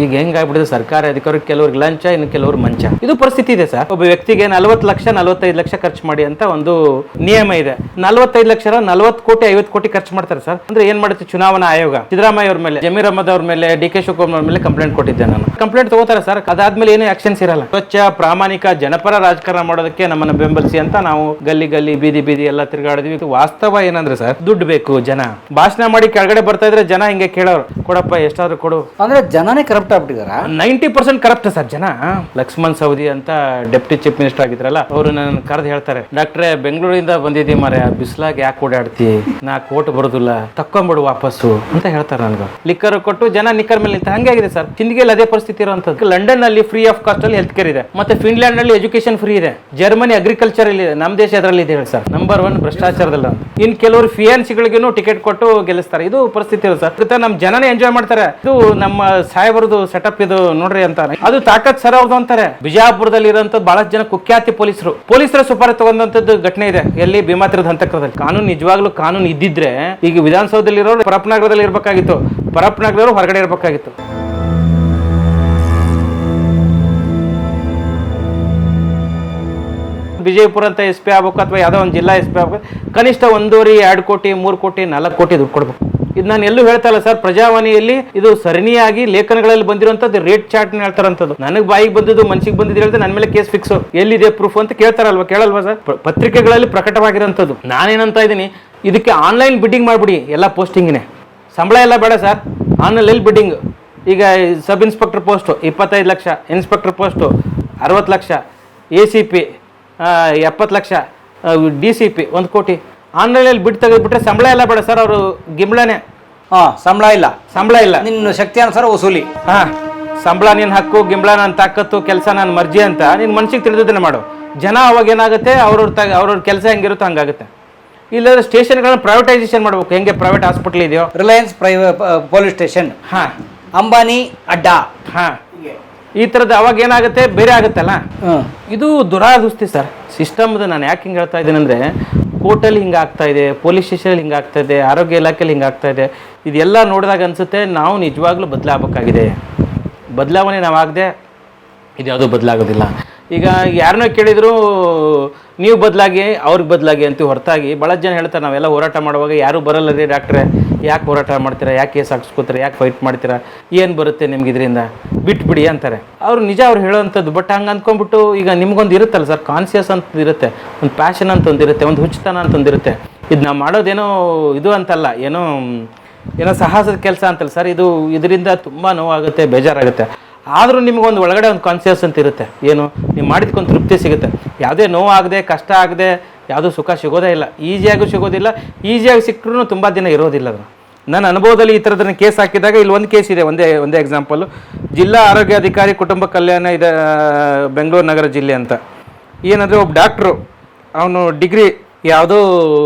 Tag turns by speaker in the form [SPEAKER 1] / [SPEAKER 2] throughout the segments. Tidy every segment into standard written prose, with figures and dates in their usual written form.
[SPEAKER 1] ಈಗ ಹೆಂಗಾಗ್ಬಿಟ್ಟಿದೆ ಸರ್ಕಾರಿ ಅಧಿಕಾರಿಗೆ ಕೆಲವ್ರಿಗೆ ಲಂಚ, ಇನ್ನು ಕೆಲವ್ರು ಮಂಚ. ಇದು ಪರಿಸ್ಥಿತಿ ಇದೆ ಸರ್. ಒಬ್ಬ ವ್ಯಕ್ತಿಗೆ 40 ಲಕ್ಷ 45 ಲಕ್ಷ ಖರ್ಚು ಮಾಡಿ ಅಂತ ಒಂದು ನಿಯಮ ಇದೆ. 45 ಲಕ್ಷ 40 ಕೋಟಿ 50 ಕೋಟಿ ಖರ್ಚು ಮಾಡ್ತಾರೆ ಸರ್. ಅಂದ್ರೆ ಏನ್ ಮಾಡುತ್ತೆ ಚುನಾವಣಾ ಆಯೋಗ ಸಿದ್ದರಾಮಯ್ಯ ಅವ್ರ ಮೇಲೆ, ಜಮೀರ್ ಅಹಮದ್ ಅವ್ರ ಮೇಲೆ, ಡಿ.ಕೆ. ಶಿವಕುಮಾರ್ ಅವ್ರ ಮೇಲೆ ಕಂಪ್ಲೇಂಟ್ ಕೊಟ್ಟಿದ್ದೆ ನಾನು. ಕಂಪ್ಲೇಂಟ್ ತಗೋತಾರೆ ಸರ್. ಅದಾದ್ಮೇಲೆ ಏನು ಆಕ್ಷನ್ಸ್ ಇರಲ್ಲ. ಸ್ವಚ್ಛ ಪ್ರಾಮಾಣಿಕ ಜನಪರ ರಾಜಕಾರಣ ಮಾಡೋದಕ್ಕೆ ನಮ್ಮನ್ನ ಬೆಂಬಲಿಸಿ ಅಂತ ನಾವು ಗಲ್ಲಿ ಗಲ್ಲಿ ಬೀದಿ ಬೀದಿ ಎಲ್ಲ ತಿರುಗಾಡಿದ್ವಿ. ವಾಸ್ತವ ಏನಂದ್ರೆ ಸರ್, ದುಡ್ಡು ಬೇಕು. ಜನ ಭಾಷಣ ಮಾಡಿ ಕೆಳಗಡೆ ಬರ್ತಾ ಇದ್ರೆ ಜನ ಹಿಂಗೆ ಕೇಳೋರು, ಕೊಡಪ್ಪ ಎಷ್ಟಾದ್ರೂ ಕೊಡು.
[SPEAKER 2] ಅಂದ್ರೆ ಜನನೇ ಕರಪ್ಟ್ ಆಗ್ಬಿಟ್ಟಿದಾರ.
[SPEAKER 1] 90% ಕರಪ್ಟ್ ಸರ್ ಜನ. ಲಕ್ಷ್ಮಣ್ ಸವದಿ ಅಂತ ಡೆಪ್ಟಿ ಚೀಫ್ ಮಿನಿಸ್ಟರ್ ಆಗಿದ್ರಲ್ಲ, ಅವರು ನನ್ನ ಕರೆದು ಹೇಳ್ತಾರೆ, ಡಾಕ್ಟ್ರೆ ಬೆಂಗಳೂರಿಂದ ಬಂದಿದ್ದೀವಿ ಮಾರೆ, ಬಿಸ್ಲಾಗ ಯಾಕೆ ಓಡಾಡ್ತಿ, ನಾ ಕೋಟ್ ಬರೋದಿಲ್ಲ, ತಕ್ಕೊಂಬಿಡು ವಾಪಸ್ಸು ಅಂತ ಹೇಳ್ತಾರೆ ನನ್ಗೆ. ಲಿಕ್ಕರ್ ಕೊಟ್ಟು ಜನ ನಿಕ್ಕರ್ ಮೇಲೆ ನಿಂತ ಹಂಗಾಗಿದೆ ಸರ್. ಹಿಂದಿಗೆಲ್ಲ ಅದೇ ಪರಿಸ್ಥಿತಿ ಇರುವಂತದ್ದು. ಲಂಡನ್ ಅಲ್ಲಿ ಫ್ರೀ ಆಫ್ ಕಾಸ್ಟ್ ಅಲ್ಲಿ ಹೆಲ್ತ್ ಕೇರ್ ಇದೆ, ಮತ್ತೆ ಫಿನ್ಲ್ಯಾಂಡ್ ನಲ್ಲಿ ಎಜುಕೇಶನ್ ಫ್ರೀ ಇದೆ, ಜರ್ಮನಿ ಅಗ್ರಿಕಲ್ಚರ್ ಇಲ್ಲಿ, ನಮ್ಮ ದೇಶ ಅದರಲ್ಲಿ ಇದೆ ಸರ್. ನಂಬರ್ 1 ಭ್ರಷ್ಟಾಚಾರದಲ್ಲ. ಇನ್ ಕೆಲವರು ಫಿಯಾನ್ಸಿಗಳಿಗೂ ಟಿಕೆಟ್ ಕೊಟ್ಟು ಗೆಲ್ಲಿಸ್ತಾರೆ. ಇದು ಪರಿಸ್ಥಿತಿ ಇದೆ ಸರ್. ನಮ್ಮ ಜನನೇ ಎಂಜಾಯ್ ಮಾಡ್ತಾರೆ. ಇದು ನಮ್ಮ ಸಾಹೇಬರದು ಸೆಟಪ್ ಇದು ನೋಡ್ರಿ ಅಂತಾರೆ. ಅದು ತಾಕತ್ ಸರ್ ಅವ್ರದ್ದು ಅಂತಾರೆ. ಬಿಜಾಪುರದಲ್ಲಿ ಇರೋಂಥ ಬಹಳಷ್ಟು ಜನ ಕುಖ್ಯಾತಿ ಪೊಲೀಸರ ಸುಪಾರಿ ತಗೊಂಡಂತದ್ದು ಘಟನೆ ಇದೆ. ಎಲ್ಲಿ ಭೀಮಾತಿರದ ಹಂತಕರದಲ್ಲಿ. ಕಾನೂನು ನಿಜವಾಗ್ಲೂ ಕಾನೂನು ಇದ್ದಿದ್ರೆ ಈಗ ವಿಧಾನಸೌಧದಲ್ಲಿ ಇರೋರು ಪರಪ್ಪನಗರದಲ್ಲಿ ಇರ್ಬೇಕಾಗಿತ್ತು, ಪರಪ್ಪನಗರವರು ಹೊರಗಡೆ ಇರ್ಬೇಕಾಗಿತ್ತು. ವಿಜಯಪುರ ಅಂತ SP ಆಗ್ಬೇಕು ಅಥವಾ ಯಾವುದೋ ಒಂದು ಜಿಲ್ಲಾ SP ಆಗ್ಬೇಕು, ಕನಿಷ್ಠ 1.5 2 ಕೋಟಿ 3 ಕೋಟಿ 4 ಕೋಟಿ ದುಡ್ಡು ಕೊಡ್ಬೇಕು. ಇದು ನಾನು ಎಲ್ಲೂ ಹೇಳ್ತಾ ಇಲ್ಲ ಸರ್. ಪ್ರಜಾವಾಣಿಯಲ್ಲಿ ಇದು ಸರಣಿಯಾಗಿ ಲೇಖನಗಳಲ್ಲಿ ಬಂದಿರುವಂತದ್ದು ರೇಟ್ ಚಾರ್ಟ್ ಹೇಳ್ತಾರಂತದ್ದು. ನನಗೆ ಬಾಯಿಗೆ ಬಂದಿದ್ದು ಮನ್ಸಿಗೆ ಬಂದಿದ್ದು ಹೇಳಿದ್ರೆ ನನ್ನ ಮೇಲೆ ಕೇಸ್ ಫಿಕ್ಸ್. ಎಲ್ಲಿದೆ ಪ್ರೂಫ್ ಅಂತ ಕೇಳ್ತಾರಲ್ವಾ, ಕೇಳಲ್ವಾ ಸರ್? ಪತ್ರಿಕೆಗಳಲ್ಲಿ ಪ್ರಕಟವಾಗಿರೋಂಥದ್ದು. ನಾನೇನಂತ ಇದ್ದೀನಿ, ಇದಕ್ಕೆ ಆನ್ಲೈನ್ ಬಿಡ್ಡಿಂಗ್ ಮಾಡಿಬಿಡಿ, ಎಲ್ಲ ಪೋಸ್ಟಿಂಗಿನೇ, ಸಂಬಳ ಎಲ್ಲ ಬೇಡ ಸರ್, ಆನ್ಲೈನ್ ಬಿಡ್ಡಿಂಗ್. ಈಗ sub inspector post 25 lakh, inspector post 60 lakh, ACP 70 lakh, DCP 1 ಕೋಟಿ. ಆನ್ಲೈನಲ್ಲಿ ಬಿಟ್ಟು ತೆಗೆದುಬಿಟ್ರೆ ಸಂಬಳ ಎಲ್ಲ ಬೇಡ ಸರ್. ಅವರು ಗಿಂಬಳನೇ.
[SPEAKER 2] ಸಂಬಳ ಇಲ್ಲ, ನಿನ್ನ ಶಕ್ತಿ ಅನುಸಾರ ವಸೂಲಿ.
[SPEAKER 1] ಸಂಬಳ ನಿನ್ನ ಹಕ್ಕು, ಗಿಂಬಳ ನನ್ನ ತಾಕತ್ತು, ಕೆಲಸ ನನ್ನ ಮರ್ಜಿ ಅಂತ ನಿನ್ನ ಮನ್ಸಿಗೆ ತಿಳಿದದನ್ನೇ ಮಾಡು. ಜನ ಅವಾಗ ಏನಾಗುತ್ತೆ, ಅವ್ರವ್ರ ಕೆಲಸ ಹೆಂಗಿರುತ್ತೋ ಹಂಗಾಗುತ್ತೆ. ಇಲ್ಲಾಂದ್ರೆ ಸ್ಟೇಷನ್ಗಳನ್ನ ಪ್ರೈವೇಟೈಸೇಷನ್ ಮಾಡ್ಬೇಕು. ಹೆಂಗೆ ಪ್ರೈವೇಟ್ ಹಾಸ್ಪಿಟಲ್ ಇದೆಯೋ,
[SPEAKER 2] ರಿಲಯನ್ಸ್ ಪೊಲೀಸ್ ಸ್ಟೇಷನ್, ಅಂಬಾನಿ ಅಡ್ಡ,
[SPEAKER 1] ಈ ಥರದ್ದು ಅವಾಗ ಏನಾಗುತ್ತೆ, ಬೇರೆ ಆಗುತ್ತಲ್ಲ. ಇದು ದುರಾದೃಷ್ಟಿ ಸರ್ ಸಿಸ್ಟಮ್ದು. ನಾನು ಯಾಕೆ ಹಿಂಗೆ ಹೇಳ್ತಾ ಇದ್ದೀನಿ ಅಂದರೆ, ಕೋರ್ಟಲ್ಲಿ ಹಿಂಗೆ ಆಗ್ತಾ ಇದೆ, ಪೊಲೀಸ್ ಸ್ಟೇಷನಲ್ಲಿ ಹಿಂಗೆ ಆಗ್ತಾ ಇದೆ, ಆರೋಗ್ಯ ಇಲಾಖೆಯಲ್ಲಿ ಹಿಂಗೆ ಆಗ್ತಾ ಇದೆ. ಇದೆಲ್ಲ ನೋಡಿದಾಗ ಅನಿಸುತ್ತೆ ನಾವು ನಿಜವಾಗ್ಲೂ ಬದಲಾಗಬೇಕಾಗಿದೆ. ಬದಲಾವಣೆ ನಾವಾಗದೆ ಇದು ಯಾವುದೂ ಬದಲಾಗೋದಿಲ್ಲ. ಈಗ ಯಾರನ್ನೋ ಕೇಳಿದ್ರು ನೀವು ಬದಲಾಗಿ ಅವ್ರಿಗೆ ಬದಲಾಗಿ ಅಂತ ಹೊರತಾಗಿ ಭಾಳ ಜನ ಹೇಳ್ತಾರೆ, ನಾವೆಲ್ಲ ಹೋರಾಟ ಮಾಡುವಾಗ ಯಾರೂ ಬರಲ್ಲ ರೀ ಡಾಕ್ಟ್ರೆ, ಯಾಕೆ ಹೋರಾಟ ಮಾಡ್ತೀರಾ, ಯಾಕೆ ಕೇಸ್ ಹಾಕ್ಸ್ಕೊತೀರಾ, ಯಾಕೆ ಫೈಟ್ ಮಾಡ್ತೀರಾ, ಏನು ಬರುತ್ತೆ ನಿಮ್ಗೆ ಇದರಿಂದ, ಬಿಟ್ಬಿಡಿ ಅಂತಾರೆ. ಅವ್ರು ನಿಜ ಅವ್ರು ಹೇಳೋವಂಥದ್ದು. ಬಟ್ ಹಂಗೆ ಅಂದ್ಕೊಂಡ್ಬಿಟ್ಟು ಈಗ ನಿಮ್ಗೊಂದು ಇರುತ್ತಲ್ಲ ಸರ್, ಕಾನ್ಸಿಯಸ್ ಅಂತ ಇರುತ್ತೆ, ಒಂದು ಪ್ಯಾಷನ್ ಅಂತ ಒಂದಿರುತ್ತೆ, ಒಂದು ಹುಚ್ಚುತನ ಅಂತ ಒಂದಿರುತ್ತೆ. ಇದು ನಾವು ಮಾಡೋದೇನೋ ಇದು ಅಂತಲ್ಲ, ಏನೋ ಸಾಹಸದ ಕೆಲಸ ಅಂತಲ್ಲ ಸರ್. ಇದರಿಂದ ತುಂಬ ನೋವಾಗುತ್ತೆ, ಬೇಜಾರಾಗುತ್ತೆ. ಆದರೂ ನಿಮಗೊಂದು ಒಳಗಡೆ ಒಂದು ಕಾನ್ಸಿಯಸ್ ಅಂತ ಇರುತ್ತೆ. ಏನು ನೀವು ಮಾಡಿದ್ಕೊಂದು ತೃಪ್ತಿ ಸಿಗುತ್ತೆ. ಯಾವುದೇ ನೋವಾಗದೆ, ಕಷ್ಟ ಆಗದೆ ಯಾವುದೂ ಸುಖ ಸಿಗೋದೇ ಇಲ್ಲ. ಈಸಿಯಾಗೂ ಸಿಗೋದಿಲ್ಲ, ಈಸಿಯಾಗಿ ಸಿಕ್ಕರೂ ತುಂಬ ದಿನ ಇರೋದಿಲ್ಲ. ಅದು ನನ್ನ ಅನುಭವದಲ್ಲಿ ಈ ಥರದನ್ನ ಕೇಸ್ ಹಾಕಿದಾಗ ಇಲ್ಲಿ ಒಂದು ಕೇಸ್ ಇದೆ, ಒಂದೇ ಎಕ್ಸಾಂಪಲು. ಜಿಲ್ಲಾ ಆರೋಗ್ಯಾಧಿಕಾರಿ ಕುಟುಂಬ ಕಲ್ಯಾಣ ಇದೆ, ಬೆಂಗಳೂರು ನಗರ ಜಿಲ್ಲೆ ಅಂತ. ಏನಂದರೆ ಒಬ್ಬ ಡಾಕ್ಟ್ರು, ಅವನು ಡಿಗ್ರಿ ಯಾವುದೋ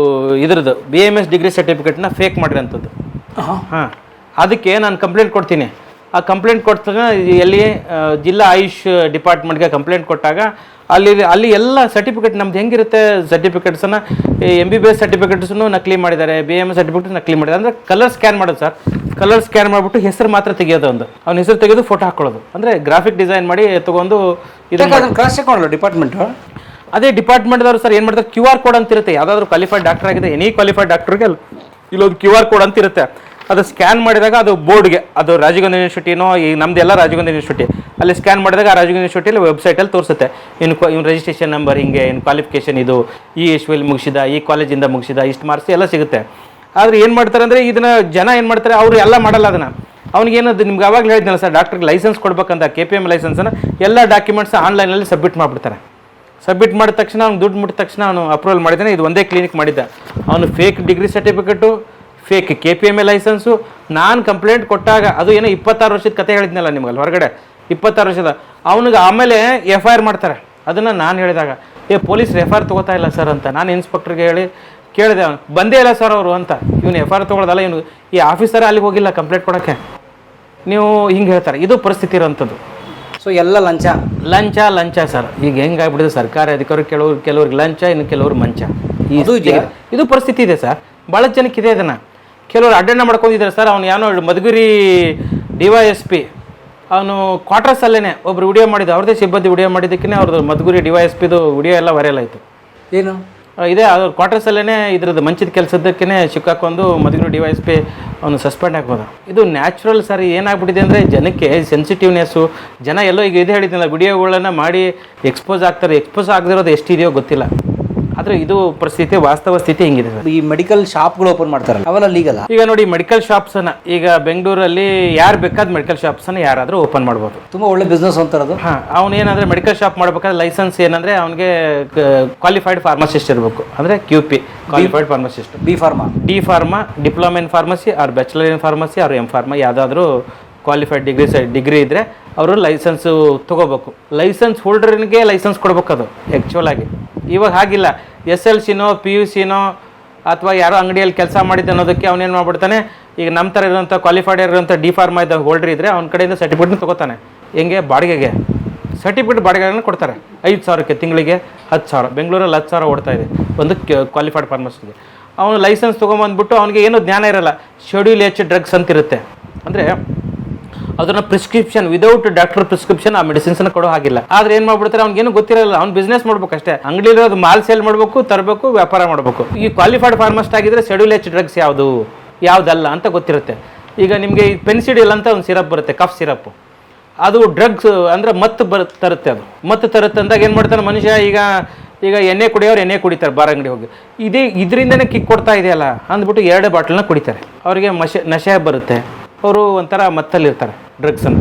[SPEAKER 1] ಇದ್ರದ್ದು BMS ಡಿಗ್ರಿ ಸರ್ಟಿಫಿಕೇಟ್ನ ಫೇಕ್ ಮಾಡಿರೋಂಥದ್ದು. ಅದಕ್ಕೆ ನಾನು ಕಂಪ್ಲೇಂಟ್ ಕೊಡ್ತೀನಿ. ಆ ಕಂಪ್ಲೇಂಟ್ ಕೊಟ್ಟಾಗ ಎಲ್ಲಿ ಜಿಲ್ಲಾ ಆಯುಷ್ ಡಿಪಾರ್ಟ್ಮೆಂಟ್ಗೆ ಕಂಪ್ಲೇಂಟ್ ಕೊಟ್ಟಾಗ ಅಲ್ಲಿ ಎಲ್ಲ ಸರ್ಟಿಫಿಕೇಟ್ ನಮ್ದು ಹೆಂಗಿರುತ್ತೆ, ಸರ್ಟಿಫಿಕೇಟ್ಸನ್ನು MBBS ಸರ್ಟಿಫಿಕೇಟ್ಸನ್ನು ನಕಲಿ ಮಾಡಿದ್ದಾರೆ, BMS ಸರ್ಟಿಫಿಕೇಟ್ ನಕಲಿ ಮಾಡಿದ್ದಾರೆ. ಅಂದರೆ ಕಲರ್ ಸ್ಕ್ಯಾನ್ ಮಾಡೋದು ಸರ್. ಕಲರ್ ಸ್ಕ್ಯಾನ್ ಮಾಡಿಬಿಟ್ಟು ಹೆಸರು ಮಾತ್ರ ತೆಗೆಯೋದು, ಅವ್ನ ಹೆಸರು ತೆಗೆದು ಫೋಟೋ ಹಾಕೊಳ್ಳೋದು. ಅಂದರೆ ಗ್ರಾಫಿಕ್ ಡಿಸೈನ್ ಮಾಡಿ ತೊಗೊಂಡು
[SPEAKER 2] ಡಿಪಾರ್ಟ್ಮೆಂಟು
[SPEAKER 1] ಅದೇ ಡಿಪಾರ್ಟ್ಮೆಂಟ್ದವರು ಸರ್ ಏನು ಮಾಡ್ತಾರೆ, QR ಕೋಡ್ ಅಂತ ಇರುತ್ತೆ. ಯಾವುದಾದ್ರೂ ಕ್ವಾಲಿಫೈಡ್ ಡಾಕ್ಟರ್ ಆಗಿದೆ, ಎನಿ ಕ್ವಾಲಿಫೈಡ್ ಡಾಕ್ಟರ್ಗೆ ಇಲ್ಲೊಂದು QR ಕೋಡ್ ಅಂತ ಇರುತ್ತೆ. ಅದು ಸ್ಕ್ಯಾನ್ ಮಾಡಿದಾಗ ಅದು ಬೋರ್ಡ್ಗೆ, ಅದು ರಾಜೀವ್ ಗಾಂಧಿ ಯೂನಿವರ್ಸಿಟಿನೋ, ಈಗ ನಮ್ಮದೆಲ್ಲ ರಾಜೀವ್ ಗಾಂಧಿ ಯೂನಿವರ್ಸಿಟಿ, ಅಲ್ಲಿ ಸ್ಕ್ಯಾನ್ ಮಾಡಿದಾಗ ಆ ರಾಜೀವ್ ಗಾಂಧಿ ಯೂನಿವರ್ಸಿಟಿಯಲ್ಲಿ ವೆಬ್ಸೈಟಲ್ಲಿ ತೋರಿಸುತ್ತೆ. ಇವ್ನು ರಿಜಿಸ್ಟ್ರೇಷನ್ ನಂಬರ್ ಹಿಂಗೆ, ಇನ್ನು ಕ್ವಾಲಿಫಿಕೇಷನ್ ಇದು, ಈ ಇಸ್ವಿಯಲ್ಲಿ ಮುಗಿಸಿದ, ಈ ಕಾಲೇಜಿಂದ ಮುಗಿಸಿದ, ಇಷ್ಟು ಮಾರ್ಕ್ಸ್ ಎಲ್ಲ ಸಿಗುತ್ತೆ. ಆದರೆ ಏನು ಮಾಡ್ತಾರೆ ಅಂದರೆ, ಇದನ್ನು ಜನ ಏನು ಮಾಡ್ತಾರೆ, ಅವರು ಎಲ್ಲ ಮಾಡಲ್ಲ. ಅದನ್ನು ಅವ್ನಿಗೇನದು ನಿಮ್ಗೆ ಅವಾಗಲೇ ಹೇಳಿದ್ನಲ್ಲ ಸರ್, ಡಾಕ್ಟ್ರಿಗೆ ಲೈಸೆನ್ಸ್ ಕೊಡ್ಬೇಕಂತ KPM ಲೈಸೆನ್ಸನ್ನು ಎಲ್ಲ ಡಾಕ್ಯುಮೆಂಟ್ಸ್ ಆನ್ಲೈನಲ್ಲಿ ಸಬ್ಮಿಟ್ ಮಾಡಿಬಿಡ್ತಾರೆ. ಸಬ್ಮಿಟ್ ಮಾಡಿದ ತಕ್ಷಣ ಅವ್ನು ದುಡ್ಡು ಮುಟ್ಟಿದ ತಕ್ಷಣ ಅವನು ಅಪ್ರೂವಲ್ ಮಾಡಿದ್ದಾನೆ. ಇದು ಒಂದೇ ಕ್ಲಿನಿಕ್ ಮಾಡಿದ್ದ, ಅವನು fake degree certificate, fake KPM licence. ನಾನು ಕಂಪ್ಲೇಂಟ್ ಕೊಟ್ಟಾಗ ಅದು ಏನೋ 26 ವರ್ಷದ ಕತೆ ಹೇಳಿದ್ನಲ್ಲ ನಿಮ್ಗಲ್ಲಿ ಹೊರಗಡೆ, 26 ವರ್ಷದ ಅವನಿಗೆ ಆಮೇಲೆ FIR ಮಾಡ್ತಾರೆ. ಅದನ್ನು ನಾನು ಹೇಳಿದಾಗ, ಪೊಲೀಸರು FIR ತೊಗೋತಾ ಇಲ್ಲ ಸರ್ ಅಂತ ನಾನು ಇನ್ಸ್ಪೆಕ್ಟರ್ಗೆ ಕೇಳಿದೆ. ಅವನು ಬಂದೇ ಇಲ್ಲ ಸರ್ ಅವರು ಅಂತ. ಇವನು FIR ತೊಗೊಳ್ಳೋದಲ್ಲ, ಇವನು ಈ ಆಫೀಸರ್ ಅಲ್ಲಿಗೆ ಹೋಗಿಲ್ಲ ಕಂಪ್ಲೇಂಟ್ ಕೊಡೋಕ್ಕೆ. ನೀವು ಹಿಂಗೆ ಹೇಳ್ತಾರೆ. ಇದು ಪರಿಸ್ಥಿತಿ ಇರೋಂಥದ್ದು.
[SPEAKER 2] ಸೊ ಎಲ್ಲ
[SPEAKER 1] ಲಂಚ ಸರ್. ಈಗ ಹೆಂಗಾಗ್ಬಿಟ್ಟಿದೆ ಸರ್ಕಾರಿ ಅಧಿಕಾರಿ ಕೆಲವ್ರಿಗೆ ಲಂಚ, ಇನ್ನು ಕೆಲವ್ರು ಮಂಚ. ಇದು ಪರಿಸ್ಥಿತಿ ಇದೆ ಸರ್. ಭಾಳ ಜನಕ್ಕೆ ಇದೆ. ಇದನ್ನು ಕೆಲವರು ಅಡ್ಡಣ್ಣ ಮಾಡ್ಕೊಂಡಿದ್ದಾರೆ ಸರ್. ಅವ್ನು ಏನೋ ಮಧುಗಿರಿ DYSP ಅವನು ಕ್ವಾರ್ಟರ್ಸಲ್ಲೇ ಒಬ್ರು ವಿಡಿಯೋ ಮಾಡಿದ್ದು, ಅವ್ರದ್ದೇ ಸಿಬ್ಬಂದಿ ವಿಡಿಯೋ ಮಾಡಿದ್ದಕ್ಕೆ ಅವ್ರದ್ದು ಮಧುಗುರಿ DYSPದು ವಿಡಿಯೋ ಎಲ್ಲ ವೈರಲ್ ಆಯಿತು.
[SPEAKER 2] ಏನು
[SPEAKER 1] ಇದೇ ಅವ್ರ ಕ್ವಾರ್ಟರ್ಸಲ್ಲೇ ಇದ್ರದ್ದು ಮಂಚಿದ ಕೆಲಸದಕ್ಕೇ ಸಿಕ್ಕಾಕೊಂಡು ಮಧುಗುರಿ DYSP ಅವನು ಸಸ್ಪೆಂಡ್ ಆಗ್ಬೋದು. ಇದು ನ್ಯಾಚುರಲ್ ಸರ್. ಏನಾಗ್ಬಿಟ್ಟಿದೆ ಅಂದರೆ ಜನಕ್ಕೆ ಸೆನ್ಸಿಟಿವ್ನೆಸ್ಸು, ಜನ ಎಲ್ಲೋ ಈಗ ಇದು ಹೇಳಿದ್ನಲ್ಲ, ವಿಡಿಯೋಗಳನ್ನು ಮಾಡಿ ಎಕ್ಸ್ಪೋಸ್ ಆಗ್ತಾರೆ. ಎಕ್ಸ್ಪೋಸ್ ಆಗದಿರೋದು ಎಷ್ಟಿದೆಯೋ ಗೊತ್ತಿಲ್ಲ, ಆದರೆ ಇದು ಪರಿಸ್ಥಿತಿ, ವಾಸ್ತವ ಸ್ಥಿತಿ ಹಿಂಗಿದೆ ಸರ್.
[SPEAKER 2] ಈ ಮೆಡಿಕಲ್ ಶಾಪ್ಗಳು ಓಪನ್ ಮಾಡ್ತಾರಲ್ಲ ಅವೆಲ್ಲ ಲೀಗಲ್ಲ?
[SPEAKER 1] ಈಗ ನೋಡಿ, ಮೆಡಿಕಲ್ ಶಾಪ್ಸನ್ನು ಈಗ ಬೆಂಗಳೂರಲ್ಲಿ ಯಾರು ಬೇಕಾದ ಮೆಡಿಕಲ್ ಶಾಪ್ಸನ್ನು ಯಾರಾದರೂ ಓಪನ್ ಮಾಡ್ಬೋದು.
[SPEAKER 2] ತುಂಬ ಒಳ್ಳೆ ಬಿಸ್ನೆಸ್ ಅಂತಾರದು.
[SPEAKER 1] ಹಾಂ, ಅವನು ಏನಂದರೆ ಮೆಡಿಕಲ್ ಶಾಪ್ ಮಾಡ್ಬೇಕಾದ್ರೆ ಲೈಸೆನ್ಸ್ ಏನಂದರೆ ಅವನಿಗೆ ಕ್ವಾಲಿಫೈಡ್ ಫಾರ್ಮಸಿಸ್ಟ್ ಇರಬೇಕು, ಅಂದರೆ QP qualified pharmacist. D pharma, diploma in pharmacy or bachelor in pharmacy or M pharma, ಯಾವುದಾದ್ರೂ ಕ್ವಾಲಿಫೈಡ್ ಡಿಗ್ರಿ ಇದ್ದರೆ ಅವರು ಲೈಸೆನ್ಸು ತೊಗೋಬೇಕು. ಲೈಸೆನ್ಸ್ ಹೋಲ್ಡರ್ನಿಗೆ ಲೈಸೆನ್ಸ್ ಕೊಡ್ಬೇಕು ಅದು ಆ್ಯಕ್ಚುಲಾಗಿ. ಇವಾಗ ಹಾಗಿಲ್ಲ. SLCನೋ PUCನೋ ಅಥವಾ ಯಾರೋ ಅಂಗಡಿಯಲ್ಲಿ ಕೆಲಸ ಮಾಡಿದ್ದೆ ಅನ್ನೋದಕ್ಕೆ ಅವನೇನು ಮಾಡ್ಬಿಡ್ತಾನೆ, ಈಗ ನಮ್ಮ ಥರ ಇರೋಂಥ ಕ್ವಾಲಿಫೈಡ್ ಇರೋಂಥ ಡಿ ಫಾರ್ಮಾ ಇದ್ದ ಹೋಲ್ಡರ್ ಇದ್ದರೆ ಅವ್ನ ಕಡೆಯಿಂದ ಸರ್ಟಿಫಿಕೇಟ್ನ ತೊಗೋತಾನೆ. ಹೆಂಗೆ ಬಾಡಿಗೆಗೆ ಸರ್ಟಿಫಿಕೇಟ್ ಬಾಡಿಗೆಗಳನ್ನ ಕೊಡ್ತಾರೆ 5,000ಕ್ಕೆ, ತಿಂಗಳಿಗೆ 10,000. ಬೆಂಗಳೂರಲ್ಲಿ 10,000 ಓಡ್ತಾ ಇದೆ ಒಂದು ಕ್ವಾಲಿಫೈಡ್ ಫಾರ್ಮಸಿಗೆ. ಅವನು ಲೈಸೆನ್ಸ್ ತೊಗೊಂಬಂದ್ಬಿಟ್ಟು ಅವನಿಗೆ ಏನೂ ಜ್ಞಾನ ಇರಲ್ಲ. ಶೆಡ್ಯೂಲ್ H ಡ್ರಗ್ಸ್ ಅಂತಿರುತ್ತೆ, ಅಂದರೆ ಅದನ್ನು ಪ್ರಿಸ್ಕ್ರಿಪ್ಷನ್ ವಿದೌಟ್ ಡಾಕ್ಟರ್ ಪ್ರಿಸ್ಕ್ರಿಪ್ಷನ್ ಆ ಮೆಡಿಸಿನ್ಸ್ನ ಕೊಡೋ ಹಾಗಿಲ್ಲ. ಆದ್ರೆ ಏನು ಮಾಡ್ಬಿಡ್ತಾರೆ, ಅವ್ನಿಗೇನು ಗೊತ್ತಿರಲ್ಲ. ಅವ್ನು ಬಿಸ್ನೆಸ್ ಮಾಡ್ಬೇಕಷ್ಟೇ, ಅಂಗಡಿಲಿರೋದು ಮಾಲ್ ಸೇಲ್ ಮಾಡಬೇಕು, ತರಬೇಕು, ವ್ಯಾಪಾರ ಮಾಡಬೇಕು. ಈ ಕ್ವಾಲಿಫೈಡ್ ಫಾರ್ಮಸಿಸ್ಟ್ ಆಗಿದ್ರೆ ಶೆಡ್ಯೂಲ್ H ಡ್ರಗ್ಸ್ ಯಾವುದಲ್ಲ ಅಂತ ಗೊತ್ತಿರುತ್ತೆ. ಈಗ ನಿಮಗೆ ಈ ಪೆನ್ಸಿಡಿಲ್ ಅಂತ ಒಂದು ಸಿರಪ್ ಬರುತ್ತೆ, ಕಫ್ ಸಿರಪ್. ಅದು ಡ್ರಗ್ಸ್ ಅಂದರೆ ತರುತ್ತೆ. ಅದು ಮತ್ತು ತರುತ್ತೆ ಅಂದಾಗ ಏನು ಮಾಡ್ತಾನೆ ಮನುಷ್ಯ, ಈಗ ಎಣ್ಣೆ ಕುಡಿಯೋರು ಎಣ್ಣೆ ಕುಡಿತಾರೆ ಬಾರ್ ಅಂಗಡಿ ಹೋಗಿ. ಇದರಿಂದನೇ ಕಿಕ್ ಕೊಡ್ತಾ ಇದೆಯಲ್ಲ ಅಂದ್ಬಿಟ್ಟು 2 ಬಾಟ್ಲನ್ನ ಕುಡಿತಾರೆ. ಅವರಿಗೆ ನಶೆ ಬರುತ್ತೆ, ಅವರು ಒಂಥರ ಮತ್ತಲ್ಲಿರ್ತಾರೆ ಡ್ರಗ್ಸನ್ನು.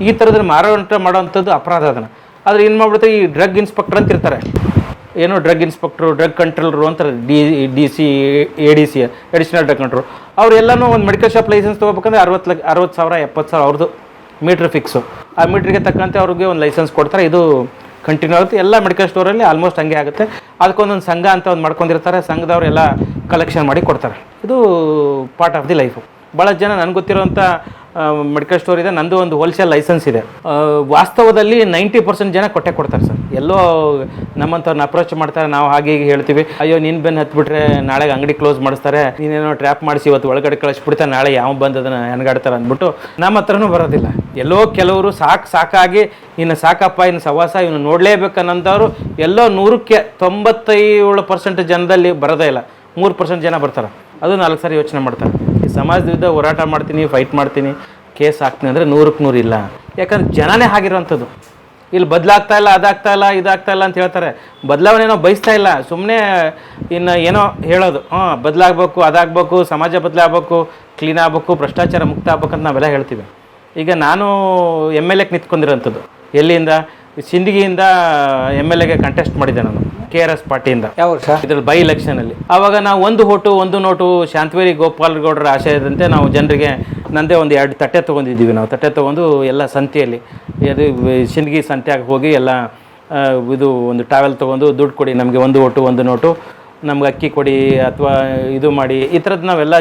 [SPEAKER 1] ಈ ಥರದಲ್ಲಿ ಮಾರಾಟ ಮಾಡೋವಂಥದ್ದು ಅಪರಾಧ ಅದನ್ನು. ಆದರೆ ಏನು ಮಾಡ್ಬಿಡ್ತಾರೆ, ಈ ಡ್ರಗ್ ಇನ್ಸ್ಪೆಕ್ಟರ್ ಅಂತ ಇರ್ತಾರೆ, ಏನೋ ಡ್ರಗ್ ಇನ್ಸ್ಪೆಕ್ಟ್ರು, ಡ್ರಗ್ ಕಂಟ್ರೋಲರು ಅಂತಾರೆ, DC ADC additional drug control. ಅವರೆಲ್ಲನೂ ಒಂದು ಮೆಡಿಕಲ್ ಶಾಪ್ ಲೈಸೆನ್ಸ್ ತೊಗೋಬೇಕಂದ್ರೆ 60,000 70,000 ಅವ್ರದ್ದು ಮೀಟ್ರ್ ಫಿಕ್ಸು. ಆ ಮೀಟ್ರಿಗೆ ತಕ್ಕಂತೆ ಅವ್ರಿಗೆ ಒಂದು ಲೈಸೆನ್ಸ್ ಕೊಡ್ತಾರೆ. ಇದು ಕಂಟಿನ್ಯೂ ಆಗುತ್ತೆ. ಎಲ್ಲ ಮೆಡಿಕಲ್ ಸ್ಟೋರಲ್ಲಿ ಆಲ್ಮೋಸ್ಟ್ ಹಂಗೆ ಆಗುತ್ತೆ. ಅದಕ್ಕೊಂದೊಂದು ಸಂಘ ಅಂತ ಒಂದು ಮಾಡ್ಕೊಂಡಿರ್ತಾರೆ, ಸಂಘದವರೆಲ್ಲ ಕಲೆಕ್ಷನ್ ಮಾಡಿ ಕೊಡ್ತಾರೆ. ಇದು ಪಾರ್ಟ್ ಆಫ್ ದಿ ಲೈಫು. ಭಾಳ ಜನ ನನಗೆ ಗೊತ್ತಿರೋಂಥ ಮೆಡಿಕಲ್ ಸ್ಟೋರ್ ಇದೆ, ನಂದು ಒಂದು ಹೋಲ್ಸೇಲ್ ಲೈಸೆನ್ಸ್ ಇದೆ. ವಾಸ್ತವದಲ್ಲಿ 90% ಜನ ಕೊಡ್ತಾರೆ ಸರ್. ಎಲ್ಲೋ ನಮ್ಮಂಥವ್ರನ್ನ ಅಪ್ರೋಚ್ ಮಾಡ್ತಾರೆ, ನಾವು ಹಾಗೆ ಹೀಗೆ ಹೇಳ್ತೀವಿ, ಅಯ್ಯೋ ನೀನು ಬೆನ್ನು ಹತ್ಬಿಟ್ರೆ ನಾಳೆಗೆ ಅಂಗಡಿ ಕ್ಲೋಸ್ ಮಾಡಿಸ್ತಾರೆ, ನೀನೇನೋ ಟ್ರ್ಯಾಪ್ ಮಾಡಿಸಿ ಇವತ್ತು ಒಳಗಡೆ ಕಳಿಸ್ಬಿಡ್ತಾರೆ, ನಾಳೆ ಯಾವ ಬಂದು ಅದನ್ನು ಹೆಣ್ಗಾಡ್ತಾರೆ ಅಂದ್ಬಿಟ್ಟು ನಮ್ಮ ಹತ್ರನೂ ಬರೋದಿಲ್ಲ. ಎಲ್ಲೋ ಕೆಲವರು ಸಾಕಾಗಿ ಇನ್ನು ಸಾಕಪ್ಪ, ಇನ್ನು ಸವಾಸ ಇವನು ನೋಡಲೇಬೇಕನ್ನೋಂಥವ್ರು ಎಲ್ಲೋ 100ಕ್ಕೆ 97% ಜನದಲ್ಲಿ ಬರೋದೇ ಇಲ್ಲ. 3% ಜನ ಬರ್ತಾರೆ, ಅದು 4 ಸಾರಿ ಯೋಚನೆ ಮಾಡ್ತಾರೆ. ಈ ಸಮಾಜದ ವಿರುದ್ಧ ಹೋರಾಟ ಮಾಡ್ತೀನಿ, ಫೈಟ್ ಮಾಡ್ತೀನಿ, ಕೇಸ್ ಹಾಕ್ತೀನಿ ಅಂದರೆ 100ಕ್ಕೆ 100 ಇಲ್ಲ. ಯಾಕಂದ್ರೆ ಜನನೇ ಆಗಿರೋವಂಥದ್ದು. ಇಲ್ಲಿ ಬದಲಾಗ್ತಾ ಇಲ್ಲ, ಇದಾಗ್ತಾ ಇಲ್ಲ ಅಂತ ಹೇಳ್ತಾರೆ. ಬದಲಾವಣೆ ಏನೋ ಬಯಸ್ತಾ ಇಲ್ಲ, ಸುಮ್ಮನೆ ಇನ್ನು ಏನೋ ಹೇಳೋದು. ಬದಲಾಗಬೇಕು, ಅದಾಗಬೇಕು, ಸಮಾಜ ಬದಲಾಗಬೇಕು, ಕ್ಲೀನ್ ಆಗಬೇಕು, ಭ್ರಷ್ಟಾಚಾರ ಮುಕ್ತ ಆಗ್ಬೇಕಂತ ನಾವೆಲ್ಲ ಹೇಳ್ತೀವಿ. ಈಗ ನಾನು MLAಗೆ ನಿಂತ್ಕೊಂಡಿರೋಂಥದ್ದು. ಎಲ್ಲಿಂದ? ಸಿಂದಗಿಯಿಂದ MLAಗೆ ಕಂಟೆಸ್ಟ್ ಮಾಡಿದ್ದೆ ನಾನು, KRS ಪಾರ್ಟಿಯಿಂದ.
[SPEAKER 2] ಯಾವ ವರ್ಷ? ಇದ್ರಲ್ಲಿ
[SPEAKER 1] ಬೈ ಎಲೆಕ್ಷನಲ್ಲಿ. ಆವಾಗ ನಾವು ಒಂದು ನೋಟು ಶಾಂತವೇರಿ ಗೋಪಾಲ್ ಗೌಡರ ಆಶಯದಂತೆ ನಾವು ಜನರಿಗೆ ನಂದೇ ಒಂದು 2 ತಟ್ಟೆ ತೊಗೊಂಡಿದ್ದೀವಿ. ನಾವು ತಟ್ಟೆ ತೊಗೊಂಡು ಎಲ್ಲ ಸಂತೆಯಲ್ಲಿ, ಅದು ಸಿಂದಗಿ ಸಂತೆಯಾಗಿ ಹೋಗಿ ಎಲ್ಲ ಇದು ಒಂದು ಟ್ರಾವೆಲ್ ತೊಗೊಂಡು ದುಡ್ಡು ಕೊಡಿ ನಮಗೆ, ಒಂದು ನೋಟು ನಮ್ಗೆ ಅಕ್ಕಿ ಕೊಡಿ ಅಥವಾ ಇದು ಮಾಡಿ, ಈ ಥರದ್ದು ನಾವೆಲ್ಲ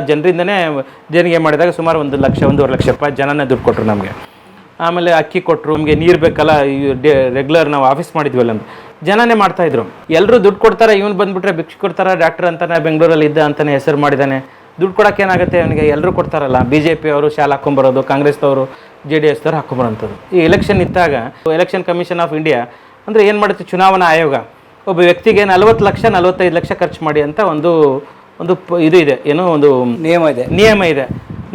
[SPEAKER 1] ಜನರಿಗೆ ಮಾಡಿದಾಗ ಸುಮಾರು 1 ಲಕ್ಷ 1.5 ಲಕ್ಷ ರೂಪಾಯಿ ಜನನೇ ದುಡ್ಡು ಕೊಟ್ಟರು ನಮಗೆ. ಆಮೇಲೆ ಅಕ್ಕಿ ಕೊಟ್ಟರು, ನಮಗೆ ನೀರು ಬೇಕಲ್ಲ, ರೆಗ್ಯುಲರ್ ನಾವು ಆಫೀಸ್ ಮಾಡಿದ್ವಲ್ಲ ಅಂತ ಜನನೇ ಮಾಡ್ತಾಯಿದ್ರು. ಎಲ್ಲರೂ ದುಡ್ಡು ಕೊಡ್ತಾರೆ, ಇವನು ಬಂದುಬಿಟ್ರೆ ಭಿಕ್ಷೆ ಕೊಡ್ತಾರೆ, ಡಾಕ್ಟರ್ ಅಂತಾನೆ ಬೆಂಗಳೂರಲ್ಲಿ ಇದ್ದ ಅಂತಾನೆ ಹೆಸರು ಮಾಡಿದ್ದಾನೆ, ದುಡ್ಡು ಕೊಡೋಕೆ ಏನಾಗುತ್ತೆ ಅವನಿಗೆ? ಎಲ್ಲರೂ ಕೊಡ್ತಾರಲ್ಲ. BJP ಅವರು ಶಾಲೆ ಹಾಕ್ಕೊಂಬರೋದು, ಕಾಂಗ್ರೆಸ್ದವರು JDS ದವ್ರು ಹಾಕ್ಕೊಂಬರೋಂಥದ್ದು. ಈ ಎಲೆಕ್ಷನ್ ಇದ್ದಾಗ ಎಲೆಕ್ಷನ್ ಕಮಿಷನ್ ಆಫ್ ಇಂಡಿಯಾ ಅಂದರೆ ಏನು ಮಾಡುತ್ತೆ, ಚುನಾವಣಾ ಆಯೋಗ ಒಬ್ಬ ವ್ಯಕ್ತಿಗೆ 40 ಲಕ್ಷ 45 ಲಕ್ಷ ಖರ್ಚು ಮಾಡಿ ಅಂತ ಒಂದು ಇದು ಇದೆ, ಏನೋ ಒಂದು ನಿಯಮ ಇದೆ.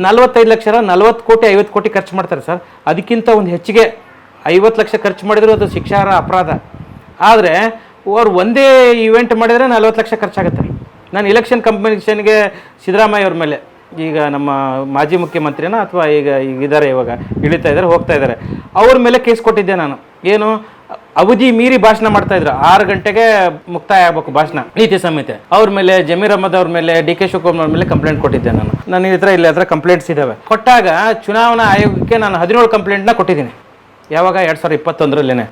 [SPEAKER 1] 45 ಲಕ್ಷ 40 ಕೋಟಿ 50 ಕೋಟಿ ಖರ್ಚು ಮಾಡ್ತಾರೆ ಸರ್. ಅದಕ್ಕಿಂತ ಒಂದು ಹೆಚ್ಚಿಗೆ 50 ಲಕ್ಷ ಖರ್ಚು ಮಾಡಿದ್ರು ಅದು ಶಿಕ್ಷಾರ್ಹ ಅಪರಾಧ. ಆದರೆ ಅವ್ರು ಒಂದೇ ಇವೆಂಟ್ ಮಾಡಿದರೆ 40 ಲಕ್ಷ ಖರ್ಚಾಗುತ್ತೆ. ನಾನು ಎಲೆಕ್ಷನ್ ಕಮಿಷನ್ಗೆ ಸಿದ್ದರಾಮಯ್ಯ ಅವ್ರ ಮೇಲೆ, ಈಗ ನಮ್ಮ ಮಾಜಿ ಮುಖ್ಯಮಂತ್ರಿನ ಅಥವಾ ಈಗ ಇವಾಗ ಹೋಗ್ತಾ ಇದ್ದಾರೆ, ಅವ್ರ ಮೇಲೆ ಕೇಸ್ ಕೊಟ್ಟಿದ್ದೆ ನಾನು. ಏನು ಅವಧಿ ಮೀರಿ ಭಾಷಣ ಮಾಡ್ತಾಯಿದ್ರು, 6 ಗಂಟೆಗೆ ಮುಕ್ತಾಯ ಆಗಬೇಕು ಭಾಷಣ, ನೀತಿ ಸಂಹಿತೆ. ಅವ್ರ ಮೇಲೆ, ಜಮೀರ್ ಅಹಮದ್ ಅವ್ರ ಮೇಲೆ, DK ಶಿವಕುಮಾರ್ ಮೇಲೆ ಕಂಪ್ಲೇಂಟ್ ಕೊಟ್ಟಿದ್ದೆ ನಾನು. ನನ್ನ ಹತ್ರ ಕಂಪ್ಲೇಂಟ್ಸ್ ಇದ್ದಾವೆ. ಕೊಟ್ಟಾಗ ಚುನಾವಣಾ ಆಯೋಗಕ್ಕೆ ನಾನು 17 ಕಂಪ್ಲೇಂಟ್ನ ಕೊಟ್ಟಿದ್ದೀನಿ. ಯಾವಾಗ? 2021ರಲ್ಲೇನೆ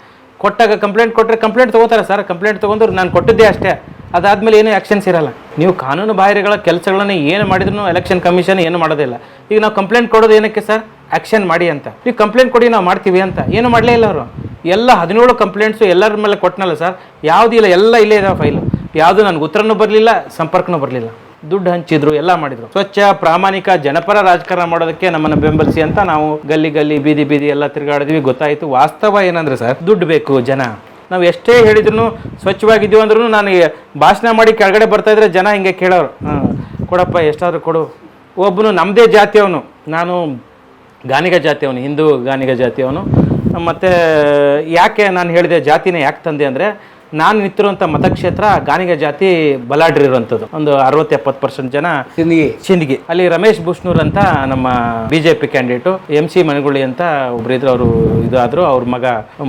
[SPEAKER 1] ಕೊಟ್ಟಾಗ ಕಂಪ್ಲೇಂಟ್ ಕೊಟ್ಟರೆ ಕಂಪ್ಲೇಂಟ್ ತೊಗೋತಾರೆ ಸರ್. ಕಂಪ್ಲೇಂಟ್ ತೊಗೊಂಡ್ರು ನಾನು ಕೊಟ್ಟಿದ್ದೆ ಅಷ್ಟೇ, ಅದಾದಮೇಲೆ ಏನೂ ಆ್ಯಕ್ಷನ್ಸ್ ಇರಲ್ಲ. ನೀವು ಕಾನೂನು ಬಾಹಿರಗಳ ಕೆಲಸಗಳನ್ನು ಏನು ಮಾಡಿದ್ರು ಎಲೆಕ್ಷನ್ ಕಮಿಷನ್ ಏನು ಮಾಡೋದಿಲ್ಲ. ಈಗ ನಾವು ಕಂಪ್ಲೇಂಟ್ ಕೊಡೋದು ಏನಕ್ಕೆ ಸರ್? ಆ್ಯಕ್ಷನ್ ಮಾಡಿ ಅಂತ. ನೀವು ಕಂಪ್ಲೇಂಟ್ ಕೊಡಿ, ನಾವು ಮಾಡ್ತೀವಿ ಅಂತ. ಏನು ಮಾಡಲೇ ಇಲ್ಲ ಅವರು. ಎಲ್ಲ 17 ಕಂಪ್ಲೇಂಟ್ಸು ಎಲ್ಲರ ಮೇಲೆ ಕೊಟ್ಟನಲ್ಲ ಸರ್, ಯಾವುದೂ ಇಲ್ಲ, ಎಲ್ಲ ಇಲ್ಲೇ ಇದಾವೆ ಫೈಲು. ಯಾವುದು ನನಗೆ ಉತ್ತರನೂ ಬರಲಿಲ್ಲ, ಸಂಪರ್ಕನೂ ಬರಲಿಲ್ಲ. ದುಡ್ಡು ಹಂಚಿದ್ರು, ಎಲ್ಲ ಮಾಡಿದ್ರು. ಸ್ವಚ್ಛ ಪ್ರಾಮಾಣಿಕ ಜನಪರ ರಾಜಕಾರಣ ಮಾಡೋದಕ್ಕೆ ನಮ್ಮನ್ನು ಬೆಂಬಲಿಸಿ ಅಂತ ನಾವು ಗಲ್ಲಿ ಗಲ್ಲಿ ಬೀದಿ ಬೀದಿ ಎಲ್ಲ ತಿರುಗಾಡಿದ್ವಿ. ಗೊತ್ತಾಯಿತು ವಾಸ್ತವ ಏನಂದ್ರೆ ಸರ್, ದುಡ್ಡು ಬೇಕು. ಜನ ನಾವು ಎಷ್ಟೇ ಹೇಳಿದ್ರು ಸ್ವಚ್ಛವಾಗಿದ್ದೀವಿ ಅಂದ್ರೂ ನಾನು ಭಾಷಣ ಮಾಡಿ ಕೆಳಗಡೆ ಬರ್ತಾ ಇದ್ರೆ ಜನ ಹಿಂಗೆ ಕೇಳೋರು, ಕೊಡಪ್ಪ ಎಷ್ಟಾದರೂ ಕೊಡು. ಒಬ್ಬನು ನಮ್ಮದೇ ಜಾತಿಯವನು, ನಾನು ಗಾಣಿಗ ಜಾತಿಯವನು, ಹಿಂದೂ ಗಾಣಿಗ ಜಾತಿಯವನು. ಮತ್ತು ಯಾಕೆ ನಾನು ಹೇಳಿದೆ ಜಾತಿನೇ ಯಾಕೆ ತಂದೆ ಅಂದರೆ, ನಾನು ನಿಂತಿರುವಂಥ ಮತಕ್ಷೇತ್ರ ಗಾಣಿಗ ಜಾತಿ ಬಲಾಢ್ರ ಇರುವಂಥದ್ದು. ಒಂದು 60-70% ಜನ ಸಿಂದಗಿ. ಅಲ್ಲಿ ರಮೇಶ್ ಬುಷ್ನೂರ್ ಅಂತ ನಮ್ಮ BJP ಕ್ಯಾಂಡಿಡೇಟು, MC ಮನಗುಳಿ ಅಂತ ಒಬ್ರು ಇದ್ರು. ಅವರು ಇದಾದ್ರು, ಅವ್ರ ಮಗ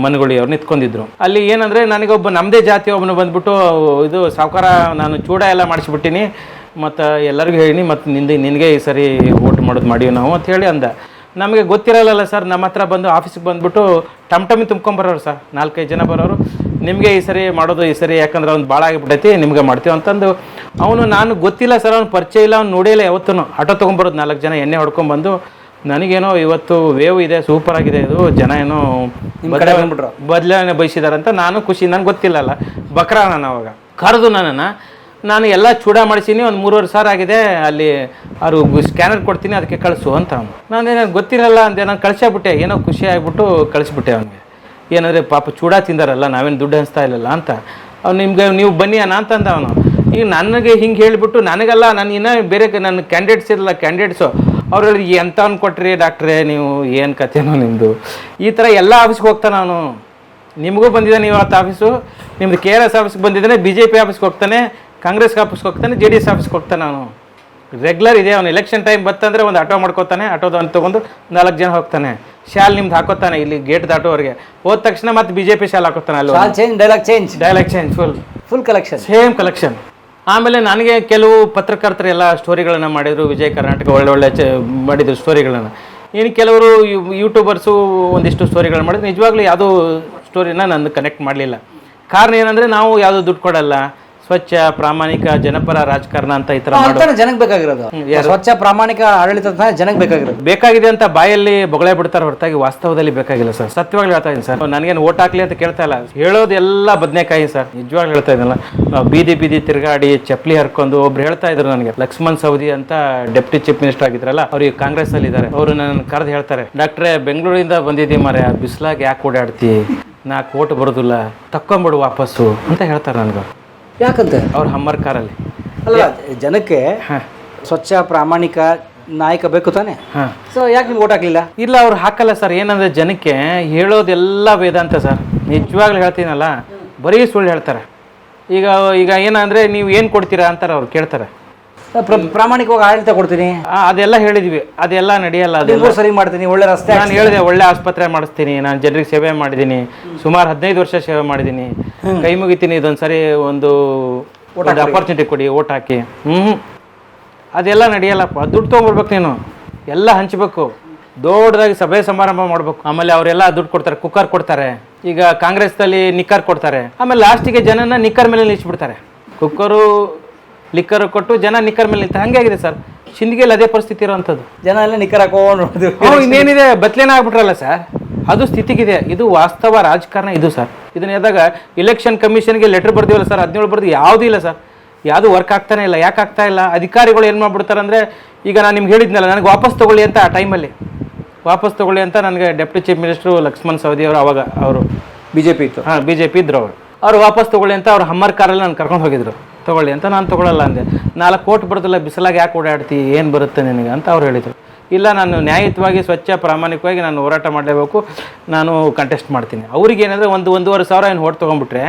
[SPEAKER 1] ಮನಗುಳಿ ಅವ್ರು ನಿಂತ್ಕೊಂಡಿದ್ರು. ಅಲ್ಲಿ ಏನಂದರೆ, ನನಗೊಬ್ಬ ನಮ್ಮದೇ ಜಾತಿ ಒಬ್ಬನು ಬಂದ್ಬಿಟ್ಟು, ಇದು ಸಾವುಕಾರ ನಾನು ಚೂಡ ಎಲ್ಲ ಮಾಡಿಸ್ಬಿಟ್ಟಿನಿ, ಮತ್ತು ಎಲ್ಲರಿಗೂ ಹೇಳಿನಿ, ಮತ್ತು ನಿನಗೆ ಈ ಸರಿ ವೋಟ್ ಮಾಡೋದು ಮಾಡೀವಿ ನಾವು ಅಂತ ಹೇಳಿ ಅಂದ. ನಮಗೆ ಗೊತ್ತಿರಲ್ಲ ಸರ್, ನಮ್ಮ ಹತ್ರ ಬಂದು ಆಫೀಸಿಗೆ ಬಂದುಬಿಟ್ಟು ಟಮ್ ತುಂಬ್ಕೊಂಬರೋರು ಸರ್, 4-5 ಜನ ಬರೋರು. ನಿಮಗೆ ಈ ಸರಿ ಮಾಡೋದು, ಈ ಸರಿ ಯಾಕಂದ್ರೆ ಅವ್ನು ಭಾಳ ಆಗಿಬಿಟ್ಟೈತಿ, ನಿಮ್ಗೆ ಮಾಡ್ತೀವಿ ಅಂತಂದು. ಅವನು ನಾನು ಗೊತ್ತಿಲ್ಲ ಸರ್, ಅವ್ನು ಪರಿಚಯ ಇಲ್ಲ, ಅವ್ನು ನೋಡಿಲ್ಲ ಯಾವತ್ತೂ. ಆಟೋ ತೊಗೊಂಬರೋದು 4 ಜನ ಎಣ್ಣೆ ಹೊಡ್ಕೊಂಬಂದು, ನನಗೇನೋ ಇವತ್ತು ವೇವ್ ಇದೆ, ಸೂಪರ್ ಆಗಿದೆ ಇದು, ಜನ ಏನೋ ಬದಲಾವಣೆ ಬಯಸಿದಾರೆ ಅಂತ ನಾನು ಖುಷಿ. ನನಗೆ ಗೊತ್ತಿಲ್ಲಲ್ಲ, ಬಕ್ರ ನಾನು ಅವಾಗ ಕರೆದು ನಾನು ಎಲ್ಲ ಚೂಡ ಮಾಡಿಸೀನಿ, ಒಂದು 3,500 ಆಗಿದೆ, ಅಲ್ಲಿ ಅವರು ಸ್ಕ್ಯಾನರ್ ಕೊಡ್ತೀನಿ, ಅದಕ್ಕೆ ಕಳಿಸು ಅಂತ. ಅವನು ನಾನೇನು ಗೊತ್ತಿರಲ್ಲ ಅಂದೆ, ನಾನು ಕಳಿಸ್ಬಿಟ್ಟೆ. ಏನೋ ಖುಷಿ ಆಗಿಬಿಟ್ಟು ಕಳಿಸ್ಬಿಟ್ಟೆ ಅವನಿಗೆ. ಏನಂದರೆ ಪಾಪ ಚೂಡ ತಿಂದಾರಲ್ಲ, ನಾವೇನು ದುಡ್ಡು ಹಂಚ್ತಾ ಇಲ್ಲಲ್ಲ ಅಂತ. ಅವ್ನು ನಿಮ್ಗೆ ನೀವು ಬನ್ನಿ ಅಣ್ಣ ಅಂತಂದ ಅವನು. ಈಗ ನನಗೆ ಹಿಂಗೆ ಹೇಳಿಬಿಟ್ಟು, ನನಗಲ್ಲ, ನಾನು ಇನ್ನೂ ಬೇರೆ ನನ್ನ ಕ್ಯಾಂಡಿಡೇಟ್ಸ್ ಇರಲ್ಲ, ಕ್ಯಾಂಡಿಡೇಟ್ಸು ಅವ್ರು ಹೇಳಿ ಎಂಥವ್ನು ಕೊಟ್ರಿ ಡಾಕ್ಟ್ರೇ ನೀವು, ಏನು ಕಥೆನೋ ನಿಮ್ಮದು, ಈ ಥರ ಎಲ್ಲ ಆಫೀಸ್ಗೆ ಹೋಗ್ತಾನೆ ಅವನು. ನಿಮಗೂ ಬಂದಿದ್ದಾನೆ ಇವತ್ತು ಆಫೀಸು, ನಿಮ್ಮದು KRS ಆಫೀಸ್ಗೆ ಬಂದಿದ್ದಾನೆ, BJP ಆಫೀಸ್ಗೆ ಹೋಗ್ತಾನೆ, ಕಾಂಗ್ರೆಸ್ ಆಫೀಸ್ಗೆ ಹೋಗ್ತಾನೆ, JDS ಆಫೀಸ್ಗೆ ಹೋಗ್ತಾನೆ. ಅವನು ರೆಗ್ಯುಲರ್ ಇದೆ. ಅವನು ಎಲೆಕ್ಷನ್ ಟೈಮ್ ಬತ್ತಂದರೆ ಒಂದು ಆಟೋ ಮಾಡ್ಕೋತಾನೆ, ಆಟೋದವನು ತೊಗೊಂಡು 4 ಜನ ಹೋಗ್ತಾನೆ. ಶಾಲ್ ನಿಮ್ದು ಹಾಕೋತಾನೆ ಇಲ್ಲಿ ಗೇಟ್ ದಾಟೋವರೆಗೆ. ಹೋದ ತಕ್ಷಣ ಮತ್ತೆ BJP ಶಾಲ್ ಹಾಕೋತಾನೆ. ಅಲ್ಲಿ dialogue change full collection, same collection. ಆಮೇಲೆ ನನಗೆ ಕೆಲವು ಪತ್ರಕರ್ತರು ಎಲ್ಲ ಸ್ಟೋರಿಗಳನ್ನು ಮಾಡಿದರು, ವಿಜಯ ಕರ್ನಾಟಕ ಒಳ್ಳೆ ಮಾಡಿದರು ಸ್ಟೋರಿಗಳನ್ನು. ಇನ್ನು ಕೆಲವರು ಯೂಟ್ಯೂಬರ್ಸು ಒಂದಿಷ್ಟು ಸ್ಟೋರಿಗಳು ಮಾಡಿದ್ರು. ನಿಜವಾಗ್ಲೂ ಯಾವುದೂ ಸ್ಟೋರಿನ ನಾನು ಕನೆಕ್ಟ್ ಮಾಡಲಿಲ್ಲ. ಕಾರಣ ಏನಂದರೆ, ನಾವು ಯಾವುದೂ ದುಡ್ಡು ಕೊಡಲ್ಲ, ಸ್ವಚ್ಛ ಪ್ರಾಮಾಣಿಕ ಜನಪರ ರಾಜಕಾರಣ ಅಂತ ಈ ತರ
[SPEAKER 2] ಜನಕ್ಕೆ ಬೇಕಾಗಿರೋದು. ಸ್ವಚ್ಛ ಪ್ರಾಮಾಣಿಕ ಆಡಳಿತ ಜನಕ್ಕೆ
[SPEAKER 1] ಬೇಕಾಗಿದೆ ಅಂತ ಬಾಯಲ್ಲಿ ಬೊಗಳೆ ಬಿಡ್ತಾರೆ ಹೊರತಾಗಿ ವಾಸ್ತವದಲ್ಲಿ ಬೇಕಾಗಿಲ್ಲ ಸರ್. ಸತ್ಯವಾಗ್ಲೂ ಹೇಳ್ತಾ ಇದ್ದೀನಿ ಸರ್. ನನಗೇನು ಓಟ್ ಹಾಕ್ಲಿ ಅಂತ ಕೇಳ್ತಾ ಇಲ್ಲ, ಹೇಳೋದೆಲ್ಲ ಬದನೆಕಾಯಿ ಸರ್. ನಿಜವಾಗ್ಲೂ ಹೇಳ್ತಾ ಇದ್ದಲ್ಲ, ನಾವು ಬೀದಿ ತಿರುಗಾಡಿ ಚಪ್ಪಲಿ ಹರ್ಕೊಂಡು. ಒಬ್ರು ಹೇಳ್ತಾ ಇದ್ರು ನನಗೆ, ಲಕ್ಷ್ಮಣ್ ಸವದಿ ಅಂತ ಡೆಪ್ಟಿ ಚೀಫ್ ಮಿನಿಸ್ಟರ್ ಆಗಿದ್ರಲ್ಲ, ಅವ್ರಿಗೆ ಕಾಂಗ್ರೆಸ್ ಅಲ್ಲಿ ಇದ್ದಾರೆ. ಅವರು ನನ್ನ ಕರೆದು ಹೇಳ್ತಾರೆ, ಡಾಕ್ಟ್ರೇ ಬೆಂಗಳೂರಿಂದ ಬಂದಿದ್ದೀವಿ ಮಾರೆ, ಬಿಸ್ಲಾಗ ಯಾಕೆ ಓಡಾಡ್ತಿ, 4 ಓಟ್ ಬರೋದಿಲ್ಲ, ತಕ್ಕೊಂಬಿಡು ವಾಪಸ್ಸು ಅಂತ ಹೇಳ್ತಾರೆ ನನಗೆ.
[SPEAKER 2] ಯಾಕಂತೆ?
[SPEAKER 1] ಅವ್ರ ಹಮ್ಮರ್ ಕಾರಲ್ಲಿ.
[SPEAKER 2] ಅಲ್ಲ, ಜನಕ್ಕೆ ಸ್ವಚ್ಛ ಪ್ರಾಮಾಣಿಕ ನಾಯಕ ಬೇಕು ತಾನೆ. ಸೊ ಯಾಕೆ ನೀವು ಓಟ್ ಹಾಕ್ಲಿಲ್ಲ?
[SPEAKER 1] ಇಲ್ಲ, ಅವ್ರು ಹಾಕಲ್ಲ ಸರ್. ಏನಂದ್ರೆ, ಜನಕ್ಕೆ ಹೇಳೋದೆಲ್ಲ ವೇದಾಂತ ಸರ್. ನಿಜವಾಗ್ಲೂ ಹೇಳ್ತೀನಲ್ಲ, ಬರೀ ಸುಳ್ಳು ಹೇಳ್ತಾರೆ. ಈಗ ಏನಂದ್ರೆ, ನೀವು ಏನು ಕೊಡ್ತೀರಾ ಅಂತಾರೆ ಅವ್ರು, ಕೇಳ್ತಾರೆ.
[SPEAKER 2] ಪ್ರಾಮಾಣಿಕವಾಗಿ ಆಡಳಿತ ಕೊಡ್ತೀನಿ
[SPEAKER 1] ಅದೆಲ್ಲ ಹೇಳಿದ್ವಿ, ಅದೆಲ್ಲ ನಡೆಯಲ್ಲ. ಅದೆಲ್ಲ
[SPEAKER 2] ಸರಿ ಮಾಡ್ತೀನಿ, ಒಳ್ಳೆ ರಸ್ತೆ,
[SPEAKER 1] ನಾನು ಹೇಳಿದೆ, ಒಳ್ಳೆ ಆಸ್ಪತ್ರೆ ಮಾಡಿಸ್ತೀನಿ, ನಾನು ಜನರಿಗೆ ಸೇವೆ ಮಾಡಿದ್ದೀನಿ, ಸುಮಾರು 15 ವರ್ಷ ಸೇವೆ ಮಾಡಿದ್ದೀನಿ, ಕೈ ಮುಗಿತೀನಿ, ಇದೊಂದ್ಸರಿ ಒಂದು ಅಪರ್ಚುನಿಟಿ ಕೊಡಿ, ಓಟ್ ಹಾಕಿ. ಅದೆಲ್ಲ ನಡೆಯಲ್ಲಪ್ಪ. ದುಡ್ಡು ತೊಗೊಂಬರ್ಬೇಕು, ನೀನು ಎಲ್ಲ ಹಂಚ್ಬೇಕು, ದೊಡ್ಡದಾಗಿ ಸಭೆ ಸಮಾರಂಭ ಮಾಡ್ಬೇಕು. ಆಮೇಲೆ ಅವರೆಲ್ಲ ದುಡ್ಡು ಕೊಡ್ತಾರೆ, ಕುಕ್ಕರ್ ಕೊಡ್ತಾರೆ. ಈಗ ಕಾಂಗ್ರೆಸ್ನಲ್ಲಿ ನಿಕ್ಕರ್ ಕೊಡ್ತಾರೆ, ಆಮೇಲೆ ಲಾಸ್ಟಿಗೆ ಜನನ ನಿಕ್ಕರ್ ಮೇಲೆ ನಿಲ್ಲಿಸ್ಬಿಡ್ತಾರೆ. ಕುಕ್ಕರು ಲಿಕ್ಕರ್ ಕೊಟ್ಟು ಜನ ನಿಕ್ಕರ್ ಮೇಲೆ ನಿಲ್ತಾರೆ. ಹಂಗಾಗಿದೆ ಸರ್, ಸಿಂದಗಿಯಲ್ಲಿ ಅದೇ ಪರಿಸ್ಥಿತಿ ಇರೋವಂಥದ್ದು.
[SPEAKER 2] ಜನ ಎಲ್ಲ ನಿಕ್ಕರ್ ಹಾಕೊಂಡು
[SPEAKER 1] ಇನ್ನೇನಿದೆ, ಬತ್ಲೇನ ಆಗ್ಬಿಟ್ರಲ್ಲ ಸರ್, ಅದು ಸ್ಥಿತಿಗಿದೆ. ಇದು ವಾಸ್ತವ ರಾಜಕಾರಣ ಇದು ಸರ್. ಇದನ್ನ ಎದಾಗ ಇಲೆಕ್ಷನ್ ಕಮಿಷನ್ಗೆ ಲೆಟರ್ ಬರ್ದಿವಲ್ಲ ಸರ್, 17 ಬರ್ದು ಯಾವುದೂ ಇಲ್ಲ ಸರ್, ಯಾವುದು ವರ್ಕ್ ಆಗ್ತಾನೆ ಇಲ್ಲ. ಯಾಕೆ ಆಗ್ತಾ ಇಲ್ಲ? ಅಧಿಕಾರಿಗಳು ಏನು ಮಾಡ್ಬಿಡ್ತಾರೆ ಅಂದರೆ, ಈಗ ನಾನು ನಿಮ್ಗೆ ಹೇಳಿದ್ನಲ್ಲ, ನನಗೆ ವಾಪಸ್ ತೊಗೊಳ್ಳಿ ಅಂತ, ಆ ಟೈಮಲ್ಲಿ ವಾಪಸ್ ತೊಗೊಳ್ಳಿ ಅಂತ ನನಗೆ deputy chief minister Lakshman Savadi ಅವರು, ಅವಾಗ ಅವರು
[SPEAKER 2] BJP ಇತ್ತು,
[SPEAKER 1] BJP ಇದ್ರು. ಅವ್ರು ವಾಪಸ್ ತೊಗೊಳ್ಳಿ ಅಂತ ಅವ್ರು ಹಮ್ಮರ್ ಕಾರಲ್ಲಿ ನಾನು ಕರ್ಕೊಂಡು ಹೋಗಿದ್ರು. ತೊಗೊಳ್ಳಿ ಅಂತ ನಾನು ತೊಗೊಳ್ಳಲ್ಲ ಅಂದೆ. 4 ಓಟ್ ಬರೋದಿಲ್ಲ, ಬಿಸಿಲಾಗಿ ಯಾಕೆ ಓಡಾಡ್ತಿ, ಏನು ಬರುತ್ತೆ ನಿನಗೆ ಅಂತ ಅವ್ರು ಹೇಳಿದರು. ಇಲ್ಲ, ನಾನು ನ್ಯಾಯಯುತವಾಗಿ ಸ್ವಚ್ಛ ಪ್ರಾಮಾಣಿಕವಾಗಿ ನಾನು ಹೋರಾಟ ಮಾಡಲೇಬೇಕು, ನಾನು ಕಂಟೆಸ್ಟ್ ಮಾಡ್ತೀನಿ. ಅವ್ರಿಗೆ ಏನಂದರೆ, 1-1.5 ಸಾವಿರ ಏನು ಓಟ್ ತೊಗೊಂಡ್ಬಿಟ್ರೆ,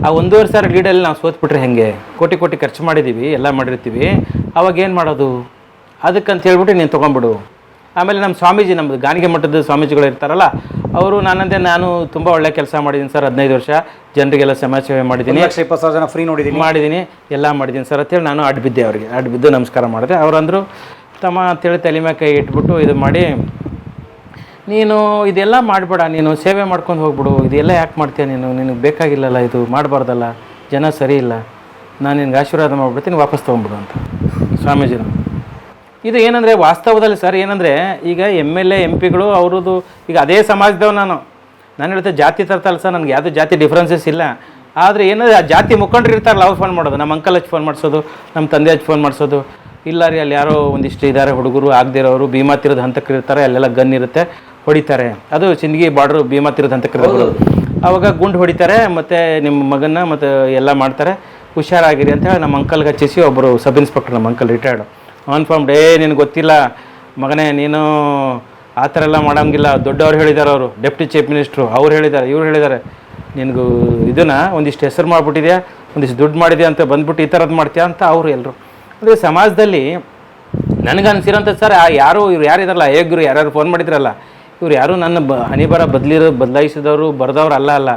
[SPEAKER 1] ಆ 1.5 ಸಾವಿರ ಲೀಡಲ್ಲಿ ನಾವು ಸೋತ್ಬಿಟ್ರೆ ಹೆಂಗೆ? ಕೋಟಿ ಖರ್ಚು ಮಾಡಿದ್ದೀವಿ, ಎಲ್ಲ ಮಾಡಿರ್ತೀವಿ, ಅವಾಗ ಏನು ಮಾಡೋದು? ಅದಕ್ಕಂತ ಹೇಳ್ಬಿಟ್ಟು ನೀನು ತೊಗೊಂಬಿಡು. ಆಮೇಲೆ ನಮ್ಮ ಸ್ವಾಮೀಜಿ, ನಮ್ಮದು ಗಾಣಿಗೆ ಮಠದ ಸ್ವಾಮೀಜಿಗಳು ಇರ್ತಾರಲ್ಲ, ಅವರು ನಾನು ತುಂಬ ಒಳ್ಳೆ ಕೆಲಸ ಮಾಡಿದ್ದೀನಿ ಸರ್, 15 ವರ್ಷ ಜನರಿಗೆಲ್ಲ ಸಮಾಜ ಸೇವೆ ಮಾಡಿದ್ದೀನಿ,
[SPEAKER 2] 1,20,000 ಜನ ಫ್ರೀ ಮಾಡಿದ್ದೀನಿ,
[SPEAKER 1] ಎಲ್ಲ ಮಾಡಿದ್ದೀನಿ ಸರ್ ಅಂತೇಳಿ ನಾನು ಅಡ್ಬಿದ್ದೆ. ಅವ್ರಿಗೆ ಅಡ್ಬಿದ್ದು ನಮಸ್ಕಾರ ಮಾಡಿದೆ. ಅವರಂದರು, ತಮ್ಮ ಅಂತೇಳಿ ತಲೆ ಮೇಲೆ ಕೈ ಇಟ್ಬಿಟ್ಟು ಇದು ಮಾಡಿ, ನೀನು ಇದೆಲ್ಲ ಮಾಡಬೇಡ, ನೀನು ಸೇವೆ ಮಾಡ್ಕೊಂಡು ಹೋಗ್ಬಿಡು, ಇದೆಲ್ಲ ಯಾಕೆ ಮಾಡ್ತೀಯ ನೀನು, ನಿನಗೆ ಬೇಕಾಗಿಲ್ಲಲ್ಲ, ಇದು ಮಾಡಬಾರ್ದಲ್ಲ, ಜನ ಸರಿ ಇಲ್ಲ, ನಾನು ನಿನ್ಗೆ ಆಶೀರ್ವಾದ ಮಾಡಿಬಿಡ್ತೀನಿ, ವಾಪಸ್ ತೊಗೊಂಬಿಡು ಅಂತ ಸ್ವಾಮೀಜಿನ. ಇದು ಏನಂದರೆ ವಾಸ್ತವದಲ್ಲಿ ಸರ್, ಏನಂದರೆ ಈಗ MLA MP ಗಳು ಅವ್ರದ್ದು ಈಗ ಅದೇ ಸಮಾಜದವ್. ನಾನು ಹೇಳ್ತೆ ಜಾತಿ ತರ್ತಲ್ಲ ಸರ್, ನನಗೆ ಯಾವುದೇ ಜಾತಿ ಡಿಫ್ರೆನ್ಸಸ್ ಇಲ್ಲ. ಆದರೆ ಏನಂದರೆ ಆ ಜಾತಿ ಮುಖಂಡರು ಇರ್ತಾರಲ್ಲ ಅವ್ರು ಫೋನ್ ಮಾಡೋದು, ನಮ್ಮ ಅಂಕಲ್ ಹಚ್ಚಿ ಫೋನ್ ಮಾಡಿಸೋದು, ನಮ್ಮ ತಂದೆ ಹಚ್ಚಿ ಫೋನ್ ಮಾಡಿಸೋದು. ಇಲ್ಲ ರೀ ಅಲ್ಲಿ ಯಾರೋ ಒಂದಿಷ್ಟು ಇದ್ದಾರೆ ಹುಡುಗರು ಆಗದಿರೋರು, ಭೀಮಾ ತೀರದ ಹಂತಕರು ಇರ್ತಾರೆ, ಅಲ್ಲೆಲ್ಲ ಗನ್ ಇರುತ್ತೆ, ಹೊಡಿತಾರೆ. ಅದು ಸಿಂದಗಿ ಬಾರ್ಡ್ರು ಭೀಮಾ ತೀರದ ಹಂತಕರು. ಅವಾಗ ಗುಂಡು ಹೊಡಿತಾರೆ, ಮತ್ತು ನಿಮ್ಮ ಮಗನ್ನ ಮತ್ತು ಎಲ್ಲ ಮಾಡ್ತಾರೆ, ಹುಷಾರಾಗಿರಿ ಅಂತ ಹೇಳಿ ನಮ್ಮ ಅಂಕಲ್ಗೆ ಹಚ್ಚಿಸಿ ಒಬ್ಬರು ಸಬ್ ಇನ್ಸ್ಪೆಕ್ಟರ್, ನಮ್ಮ ಅಂಕಲ್ ರಿಟೈರ್ಡ್ ಅನ್ಫಾರ್ಮ್ಡ್, ನಿನಗೆ ಗೊತ್ತಿಲ್ಲ ಮಗನೇ, ನೀನು ಆ ಥರ ಎಲ್ಲ ಮಾಡೋಂಗಿಲ್ಲ, ದೊಡ್ಡವ್ರು ಹೇಳಿದ್ದಾರೆ, ಅವರು ಡೆಪ್ಟಿ ಚೀಫ್ ಮಿನಿಸ್ಟ್ರು ಅವ್ರು ಹೇಳಿದ್ದಾರೆ, ಇವ್ರು ಹೇಳಿದ್ದಾರೆ, ನಿನಗೂ ಇದನ್ನು ಒಂದಿಷ್ಟು ಹೆಸರು ಮಾಡಿಬಿಟ್ಟಿದ್ಯಾ, ಒಂದಿಷ್ಟು ದುಡ್ಡು ಮಾಡಿದ್ಯಾ ಅಂತ ಬಂದ್ಬಿಟ್ಟು ಈ ಥರದ್ದು ಮಾಡ್ತೀಯಾ ಅಂತ ಅವರು ಎಲ್ಲರು. ಅಂದರೆ ಸಮಾಜದಲ್ಲಿ ನನಗನ್ಸಿರೋಂಥ ಸರ್ ಯಾರು ಇವ್ರು ಯಾರಿದಾರಲ್ಲ ಹೇಗ್ರು ಯಾರ್ಯಾರು ಫೋನ್ ಮಾಡಿದ್ರಲ್ಲ, ಇವ್ರು ಯಾರು ನನ್ನ ಹನಿಬರ ಬದಲಾಯಿಸಿದವರು ಬರೆದವ್ರು ಅಲ್ಲ.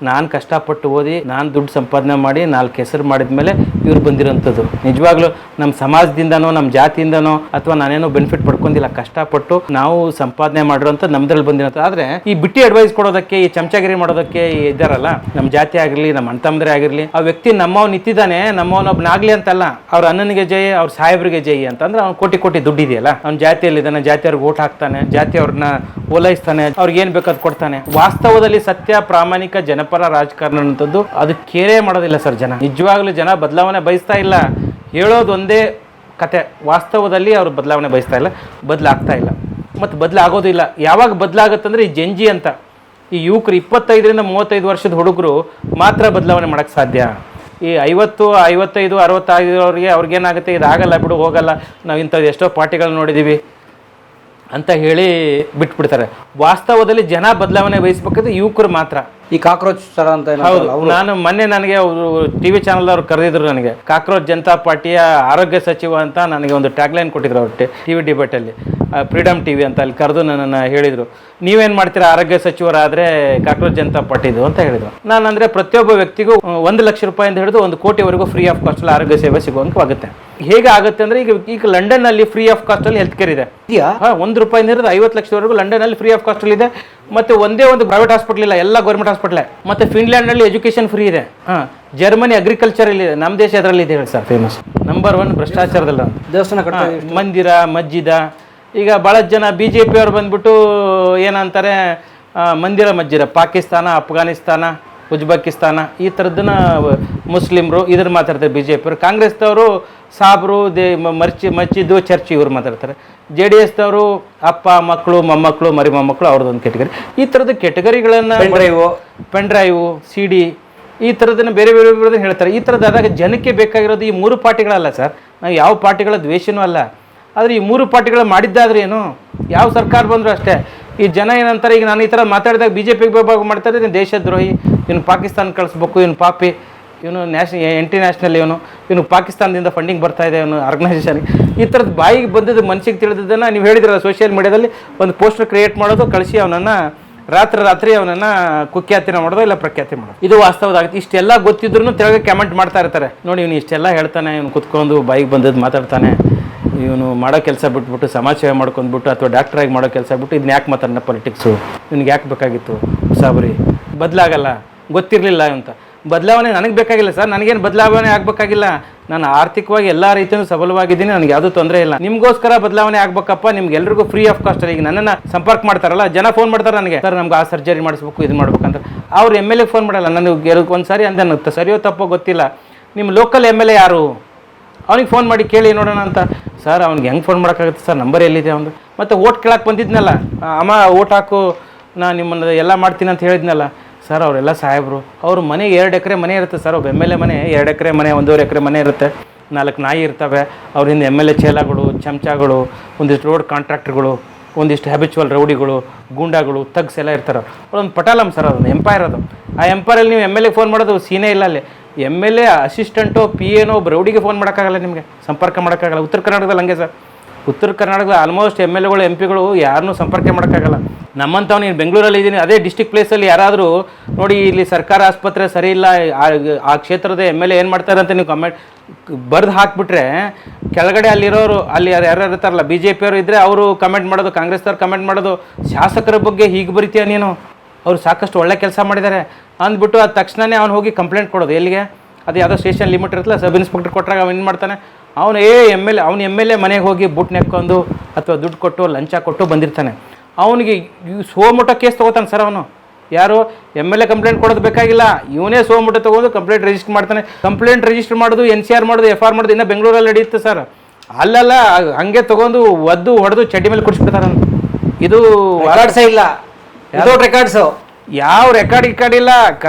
[SPEAKER 1] ನಾನು ಕಷ್ಟಪಟ್ಟು ಓದಿ, ನಾನು ದುಡ್ಡು ಸಂಪಾದನೆ ಮಾಡಿ 4 ಹೆಸರು ಮಾಡಿದ ಮೇಲೆ ಇವ್ರು ಬಂದಿರೋಂಥದ್ದು. ನಿಜವಾಗ್ಲೂ ನಮ್ಮ ಸಮಾಜದಿಂದನೋ ನಮ್ಮ ಜಾತಿಯಿಂದನೋ ಅಥವಾ ನಾನೇನೋ ಬೆನಿಫಿಟ್ ಪಡ್ಕೊಂಡಿಲ್ಲ, ಕಷ್ಟಪಟ್ಟು ನಾವು ಸಂಪಾದನೆ ಮಾಡಿರೋಂಥ ನಮ್ದ್ರಲ್ಲಿ ಬಂದಿರೋಂಥ. ಆದರೆ ಈ ಬಿಟ್ಟಿ ಅಡ್ವೈಸ್ ಕೊಡೋದಕ್ಕೆ, ಈ ಚಮಚಾಗಿರಿ ಮಾಡೋದಕ್ಕೆ ಇದ್ದಾರಲ್ಲ, ನಮ್ಮ ಜಾತಿ ಆಗಿರಲಿ, ನಮ್ಮ ಅಣ್ತಂದ್ರೆ ಆಗಿರಲಿ, ಆ ವ್ಯಕ್ತಿ ನಮ್ಮವ್ ನಿಂತಿದ್ದಾನೆ, ನಮ್ಮವನೊಬ್ಬನಾಗಲಿ ಅಂತಲ್ಲ, ಅವ್ರ ಅಣ್ಣನಿಗೆ ಜೈ, ಅವ್ರ ಸಾಹೇಬ್ರಿಗೆ ಜೈ ಅಂತಂದ್ರೆ ಅವ್ನು ಕೋಟಿ ದುಡ್ಡಿದೆಯಲ್ಲ, ಅವ್ನ ಜಾತಿಯಲ್ಲಿದ್ದಾನೆ, ಜಾತಿಯವ್ರಿಗೆ ಓಟ್ ಹಾಕ್ತಾನೆ, ಜಾತಿಯವ್ರನ್ನ ಓಲೈಸ್ತಾನೆ, ಅವ್ರಿಗೆ ಏನು ಬೇಕಾದ್ ಕೊಡ್ತಾನೆ. ವಾಸ್ತವದಲ್ಲಿ ಸತ್ಯ ಪ್ರಾಮಾಣಿಕ ಜನಪರ ರಾಜಕಾರಣ ಅಂತದ್ದು ಅದು ಕೇರೇ ಮಾಡೋದಿಲ್ಲ ಸರ್. ಜನ ನಿಜವಾಗ್ಲೂ ಜನ ಬದಲಾವಣೆ ಬಯಸ್ತಾ ಇಲ್ಲ, ಹೇಳೋದು ಒಂದೇ ಕತೆ. ವಾಸ್ತವದಲ್ಲಿ ಅವರು ಬದಲಾವಣೆ ಬಯಸ್ತಾ ಇಲ್ಲ, ಬದಲಾಗ್ತಾ ಇಲ್ಲ, ಮತ್ತು ಬದಲಾಗೋದಿಲ್ಲ. ಯಾವಾಗ ಬದಲಾಗುತ್ತಂದ್ರೆ ಈ ಜಂಜಿ ಅಂತ ಈ ಯುವಕರು 25ರಿಂದ 35 ವರ್ಷದ ಹುಡುಗರು ಮಾತ್ರ ಬದಲಾವಣೆ ಮಾಡೋಕ್ಕೆ ಸಾಧ್ಯ. ಈ 50, 55, 65 ಅವ್ರಿಗೇನಾಗುತ್ತೆ, ಇದಾಗಲ್ಲ ಬಿಡು, ಹೋಗಲ್ಲ, ನಾವು ಇಂಥದ್ದು ಎಷ್ಟೋ ಪಾರ್ಟಿಗಳು ನೋಡಿದ್ದೀವಿ ಅಂತ ಹೇಳಿ ಬಿಟ್ಬಿಡ್ತಾರೆ. ವಾಸ್ತವದಲ್ಲಿ ಜನ ಬದಲಾವಣೆ ಬಯಸ್ಬೇಕಾದ್ರೆ ಯುವಕರು ಮಾತ್ರ.
[SPEAKER 2] ಈ ಕಾಕ್ರೋಚ್ ಥರ ಅಂತ
[SPEAKER 1] ಹೌದು. ನಾನು ಮೊನ್ನೆ ನನಗೆ ಅವರು ಟಿವಿ ಚಾನಲ್ದವ್ರು ಕರೆದಿದ್ರು ನನಗೆ, ಕಾಕ್ರೋಚ್ ಜನತಾ ಪಾರ್ಟಿಯ ಆರೋಗ್ಯ ಸಚಿವ ಅಂತ ನನಗೆ ಒಂದು ಟ್ಯಾಗ್ಲೈನ್ ಕೊಟ್ಟಿದ್ರು ಅವ್ರು ಟಿವಿ ಡಿಬೇಟಲ್ಲಿ, ಫ್ರೀಡಮ್ ಟಿವಿ ಅಂತ ಅಲ್ಲಿ ಕರೆದು ನನ್ನನ್ನು ಹೇಳಿದರು, ನೀವೇನು ಮಾಡ್ತೀರಾ ಆರೋಗ್ಯ ಸಚಿವರಾದರೆ ಕಾಕ್ರೋಚ್ ಜನತಾ ಪಾರ್ಟಿದು ಅಂತ ಹೇಳಿದರು. ನಾನು ಅಂದರೆ ಪ್ರತಿಯೊಬ್ಬ ವ್ಯಕ್ತಿಗೂ 1 ಲಕ್ಷ ರೂಪಾಯಿಂದ ಹಿಡಿದು 1 ಕೋಟಿವರೆಗೂ ಫ್ರೀ ಆಫ್ ಕಾಸ್ಟಲ್ಲಿ ಆರೋಗ್ಯ ಸೇವೆ ಸಿಗುವಂಗೆ ಹೇಗೆ ಆಗುತ್ತೆ ಅಂದರೆ, ಈಗ ಲಂಡನ್ನಲ್ಲಿ ಫ್ರೀ ಆಫ್ ಕಾಸ್ಟಲ್ಲಿ ಹೆಲ್ತ್ ಕೇರ್ ಇದೆ. ₹1 ಹಿಡಿದು 50 ಲಕ್ಷದವರೆಗೂ ಲಂಡನ್ನಲ್ಲಿ ಫ್ರೀ ಆಫ್ ಕಾಸ್ಟಲ್ಲಿ ಇದೆ. ಮತ್ತು ಒಂದೇ ಒಂದು ಪ್ರೈವೇಟ್ ಹಾಸ್ಪಿಟಲ್ ಇಲ್ಲ, ಎಲ್ಲ ಗೌರ್ಮೆಂಟ್ ಹಾಸ್ಪಿಟಲ್. ಮತ್ತು ಫಿನ್ಲ್ಯಾಂಡ್ನಲ್ಲಿ ಎಜುಕೇಷನ್ ಫ್ರೀ ಇದೆ. ಜರ್ಮನಿ ಅಗ್ರಿಕಲ್ಚರ್ ಇಲ್ಲಿ, ನಮ್ಮ ದೇಶ ಅದರಲ್ಲಿ ಇದೆ ಹೇಳಿ ಸರ್, ಫೇಮಸ್ ನಂಬರ್ 1 ಭ್ರಷ್ಟಾಚಾರದಲ್ಲ.
[SPEAKER 2] ದೇವಸ್ಥಾನ
[SPEAKER 1] ಮಂದಿರ ಮಸ್ಜಿದ. ಈಗ ಭಾಳ ಜನ BJP ಅವ್ರು ಬಂದ್ಬಿಟ್ಟು ಏನಂತಾರೆ, ಮಂದಿರ ಮಸ್ಜಿದ ಪಾಕಿಸ್ತಾನ, ಅಫ್ಘಾನಿಸ್ತಾನ, ಉಜ್ಬೆಕಿಸ್ತಾನ ಈ ಥರದ್ದನ್ನ ಮುಸ್ಲಿಮ್ರು ಇದ್ರ ಮಾತಾಡ್ತಾರೆ BJP ಅವರು. ಕಾಂಗ್ರೆಸ್ದವರು ಸಾಬ್ರು, ಮಸ್ಜಿದ್ದು, ಚರ್ಚ್ ಇವ್ರು ಮಾತಾಡ್ತಾರೆ. JDSದವರು ಅಪ್ಪ ಮಕ್ಕಳು, ಮೊಮ್ಮಕ್ಕಳು, ಮರಿ ಮೊಮ್ಮಕ್ಕಳು, ಅವ್ರದ್ದೊಂದು ಕೆಟಗರಿ. ಈ ಥರದ ಕೆಟಗರಿಗಳನ್ನು ಪೆನ್ ಡ್ರೈವು, CD ಈ ಥರದನ್ನು ಬೇರೆ ಹೇಳ್ತಾರೆ. ಈ ಥರದ್ದಾದಾಗ ಜನಕ್ಕೆ ಬೇಕಾಗಿರೋದು ಈ 3 ಪಾರ್ಟಿಗಳಲ್ಲ ಸರ್. ನಾವು ಯಾವ ಪಾರ್ಟಿಗಳ ದ್ವೇಷನೂ ಅಲ್ಲ, ಆದರೆ ಈ 3 ಪಾರ್ಟಿಗಳು ಮಾಡಿದ್ದಾದ್ರೆ ಏನು, ಯಾವ ಸರ್ಕಾರ ಬಂದರೂ ಅಷ್ಟೇ. ಈ ಜನ ಏನಂತಾರೆ, ಈಗ ನಾನು ಈ ಥರ ಮಾತಾಡಿದಾಗ BJPಗೆ ಮಾಡ್ತಾರೆ, ನೀನು ದೇಶದ್ರೋಹಿ, ಇವನು ಪಾಕಿಸ್ತಾನ ಕಳಿಸ್ಬೇಕು, ಇವನು ಪಾಪಿ, ಇವನು ಇಂಟರ್ನ್ಯಾಷನಲ್, ಇವನು ಪಾಕಿಸ್ತಾನದಿಂದ ಫಂಡಿಂಗ್ ಬರ್ತಾ ಇದೆ, ಇವನು ಆರ್ಗನೈಸೇಷನ್ಗೆ. ಈ ಥರದ್ದು ಬಾಯಿಗೆ ಬಂದದ್ದು ಮನಸ್ಸಿಗೆ ತಿಳಿದದ್ದನ್ನು ನೀವು ಹೇಳಿದ್ರಲ್ಲ, ಸೋಷಿಯಲ್ ಮೀಡಿಯಾದಲ್ಲಿ ಒಂದು ಪೋಸ್ಟರ್ ಕ್ರಿಯೇಟ್ ಮಾಡೋದು, ಕಳಿಸಿ ಅವನನ್ನು ರಾತ್ರಿ ಅವನನ್ನು ಕುಖ್ಯಾತಿನ ಮಾಡೋದು, ಇಲ್ಲ ಪ್ರಖ್ಯಾತಿ ಮಾಡೋದು. ಇದು ವಾಸ್ತವದಾಗುತ್ತೆ. ಇಷ್ಟೆಲ್ಲ ಗೊತ್ತಿದ್ರು ತೆಳಗೆ ಕಮೆಂಟ್ ಮಾಡ್ತಾ ಇರ್ತಾರೆ, ನೋಡಿ ಇವನು ಇಷ್ಟೆಲ್ಲ ಹೇಳ್ತಾನೆ, ಇವನು ಕುತ್ಕೊಂಡು ಬಾಯಿಗೆ ಬಂದದ್ದು ಮಾತಾಡ್ತಾನೆ, ಇವನು ಮಾಡೋ ಕೆಲಸ ಬಿಟ್ಬಿಟ್ಟು ಸಮಾಜ ಸೇವೆ ಮಾಡ್ಕೊಂಡ್ಬಿಟ್ಟು ಅಥವಾ ಡಾಕ್ಟ್ರಾಗಿ ಮಾಡೋ ಕೆಲಸ ಬಿಟ್ಟು ಇದನ್ನ ಯಾಕೆ ಮಾತಾಡೋಣ, ಪೊಲಿಟಿಕ್ಸು ಇವ್ನಿಗೆ ಯಾಕೆ ಬೇಕಾಗಿತ್ತು, ಸಾಬ್ರಿ ಬದಲಾಗಲ್ಲ, ಗೊತ್ತಿರಲಿಲ್ಲ ಅಂತ. ಬದಲಾವಣೆ ನನಗೆ ಬೇಕಾಗಿಲ್ಲ ಸರ್, ನನಗೇನು ಬದಲಾವಣೆ ಆಗಬೇಕಾಗಿಲ್ಲ. ನಾನು ಆರ್ಥಿಕವಾಗಿ ಎಲ್ಲ ರೀತಿಯೂ ಸಬಲವಾಗಿದ್ದೀನಿ, ನನಗೆ ಯಾವುದೂ ತೊಂದರೆ ಇಲ್ಲ. ನಿಮಗೋಸ್ಕರ ಬದಲಾವಣೆ ಆಗ್ಬೇಕಪ್ಪ, ನಿಮ್ಗೆಲ್ರಿಗೂ ಫ್ರೀ ಆಫ್ ಕಾಸ್ಟಲ್ಲಿ. ಈಗ ನನ್ನನ್ನು ಸಂಪರ್ಕ ಮಾಡ್ತಾರಲ್ಲ ಜನ, ಫೋನ್ ಮಾಡ್ತಾರೆ ನನಗೆ, ಸರ್ ನಮ್ಗೆ ಆ ಸರ್ಜರಿ ಮಾಡಿಸ್ಬೇಕು, ಇದು ಮಾಡ್ಬೇಕಂತ. ಅವ್ರು MLA ಫೋನ್ ಮಾಡಲ್ಲ ನನಗೆ. ಒಂದು ಸಾರಿ ಅಂದೆ, ಸರಿಯೋ ತಪ್ಪೋ ಗೊತ್ತಿಲ್ಲ, ನಿಮ್ಮ ಲೋಕಲ್ MLA ಯಾರು, ಅವ್ನಿಗೆ ಫೋನ್ ಮಾಡಿ ಕೇಳಿ ನೋಡೋಣ ಅಂತ. ಸರ್ ಅವ್ನಿಗೆ ಹೆಂಗೆ ಫೋನ್ ಮಾಡೋಕ್ಕಾಗುತ್ತೆ ಸರ್, ನಂಬರ್ ಎಲ್ಲಿದೆ ಅವನು. ಮತ್ತು ಓಟ್ ಕೇಳಕ್ಕೆ ಬಂದಿದ್ನಲ್ಲ, ಅಮ್ಮ ಓಟ್ ಹಾಕು, ನಾನು ನಿಮ್ಮನ್ನು ಎಲ್ಲ ಮಾಡ್ತೀನಿ ಅಂತ ಹೇಳಿದ್ನಲ್ಲ ಸರ್. ಅವರೆಲ್ಲ ಸಾಹೇಬರು, ಅವ್ರ ಮನೆಗೆ 2 ಎಕರೆ ಮನೆ ಇರುತ್ತೆ ಸರ್. ಒಬ್ಬ MLA ಮನೆ 2 ಎಕರೆ ಮನೆ, 1.5 ಎಕರೆ ಮನೆ ಇರುತ್ತೆ, 4 ನಾಯಿ ಇರ್ತವೆ. ಅವ್ರಿಂದ MLA ಚೇಲಾಗಳು, ಚಮಚಾಗಳು, ಒಂದಿಷ್ಟು ರೋಡ್ ಕಾಂಟ್ರಾಕ್ಟ್ರುಗಳು, ಒಂದಿಷ್ಟು ಹ್ಯಾಬಿಚುವಲ್ ರೌಡಿಗಳು, ಗೂಂಡಾಗಳು, ತಗ್ಸ್ ಎಲ್ಲ ಇರ್ತಾರೆ. ಅವ್ರೊಂದು ಪಟಾಲಮ್ ಸರ್, ಅದೊಂದು ಎಂಪೈರ್. ಅದು ಆ ಎಂಪೈರಲ್ಲಿ ನೀವು MLA ಫೋನ್ ಮಾಡೋದು ಸೀನೇ ಇಲ್ಲ. ಅಲ್ಲಿ MLA ಅಸಿಸ್ಟೆಂಟೋ PA ಒಬ್ಬ ರೌಡಿಗೆ ಫೋನ್ ಮಾಡೋಕ್ಕಾಗಲ್ಲ, ನಿಮಗೆ ಸಂಪರ್ಕ ಮಾಡೋಕ್ಕಾಗಲ್ಲ. ಉತ್ತರ ಕರ್ನಾಟಕದಲ್ಲಿ ಹಂಗೆ ಸರ್. ಉತ್ತರ ಕರ್ನಾಟಕದ ಆಲ್ಮೋಸ್ಟ್ MLAಗಳು MP ಗಳು ಯಾರನ್ನೂ ಸಂಪರ್ಕ ಮಾಡೋಕ್ಕಾಗಲ್ಲ. ನಮ್ಮಂಥವ್ನು ನೀನು ಬೆಂಗಳೂರಲ್ಲಿ ಇದ್ದೀನಿ, ಅದೇ ಡಿಸ್ಟಿಕ್ ಪ್ಲೇಸಲ್ಲಿ ಯಾರಾದರೂ ನೋಡಿ ಇಲ್ಲಿ ಸರ್ಕಾರ ಆಸ್ಪತ್ರೆ ಸರಿ ಇಲ್ಲ, ಆ ಕ್ಷೇತ್ರದ MLA ಏನು ಮಾಡ್ತಾರೆ ಅಂತ ನೀವು ಕಮೆಂಟ್ ಬರೆದು ಹಾಕಿಬಿಟ್ರೆ, ಕೆಳಗಡೆ ಅಲ್ಲಿರೋರು, ಅಲ್ಲಿ ಯಾರು ಇರ್ತಾರಲ್ಲ BJP ಅವರು ಇದ್ದರೆ ಅವರು ಕಮೆಂಟ್ ಮಾಡೋದು, ಕಾಂಗ್ರೆಸ್ದವ್ರು ಕಮೆಂಟ್ ಮಾಡೋದು, ಶಾಸಕರ ಬಗ್ಗೆ ಹೀಗೆ ಬರಿತೀಯ ನೀನು, ಅವರು ಸಾಕಷ್ಟು ಒಳ್ಳೆ ಕೆಲಸ ಮಾಡಿದ್ದಾರೆ ಅಂದ್ಬಿಟ್ಟು ಅದು ತಕ್ಷಣವೇ ಅವ್ನು ಹೋಗಿ ಕಂಪ್ಲೇಂಟ್ ಕೊಡೋದು. ಎಲ್ಲಿಗೆ, ಅದು ಯಾವುದೋ ಸ್ಟೇಷನ್ ಲಿಮಿಟ್ ಇರುತ್ತಲ್ಲ, ಸಬ್ ಇನ್ಸ್ಪೆಕ್ಟರ್ ಕೊಟ್ಟಾಗ ಅವ್ನು ಏನು ಮಾಡ್ತಾನೆ, ಅವನು MLA ಮನೆಗೆ ಹೋಗಿ ಬುಟ್ ನೆಕ್ಕೊಂಡು ಅಥವಾ ದುಡ್ಡು ಕೊಟ್ಟು ಲಂಚ ಕೊಟ್ಟು ಬಂದಿರ್ತಾನೆ. ಅವನಿಗೆ ಸೋಮೋಟ ಕೇಸ್ ತೊಗೋತಾನೆ ಸರ್. ಅವನು ಯಾರು MLA ಕಂಪ್ಲೇಂಟ್ ಕೊಡೋದು ಬೇಕಾಗಿಲ್ಲ, ಇವನೇ ಸೋಮುಟ್ಟ ತೊಗೊಂಡು ಕಂಪ್ಲೇಂಟ್ ರಿಜಿಸ್ಟರ್ ಮಾಡ್ತಾನೆ. ಕಂಪ್ಲೇಂಟ್ ರಿಜಿಸ್ಟರ್ ಮಾಡೋದು, NCR ಮಾಡೋದು, FR ಮಾಡೋದು ಇನ್ನೂ ಬೆಂಗಳೂರಲ್ಲಿ ನಡೆಯುತ್ತೆ ಸರ್. ಅಲ್ಲೆಲ್ಲ ಹಂಗೆ ತೊಗೊಂಡು ಒದ್ದು ಹೊಡೆದು ಚಡ್ಡಿ ಮೇಲೆ ಕುಡಿಸ್ಬಿಡ್ತಾರೆ. ಇದು
[SPEAKER 2] ರೆಕಾರ್ಡ್ಸೇ ಇಲ್ಲ, ರೆಕಾರ್ಡ್ಸು
[SPEAKER 1] ಯಾವ ರೆಕಾರ್ಡ್ ಇಲ್ಲ.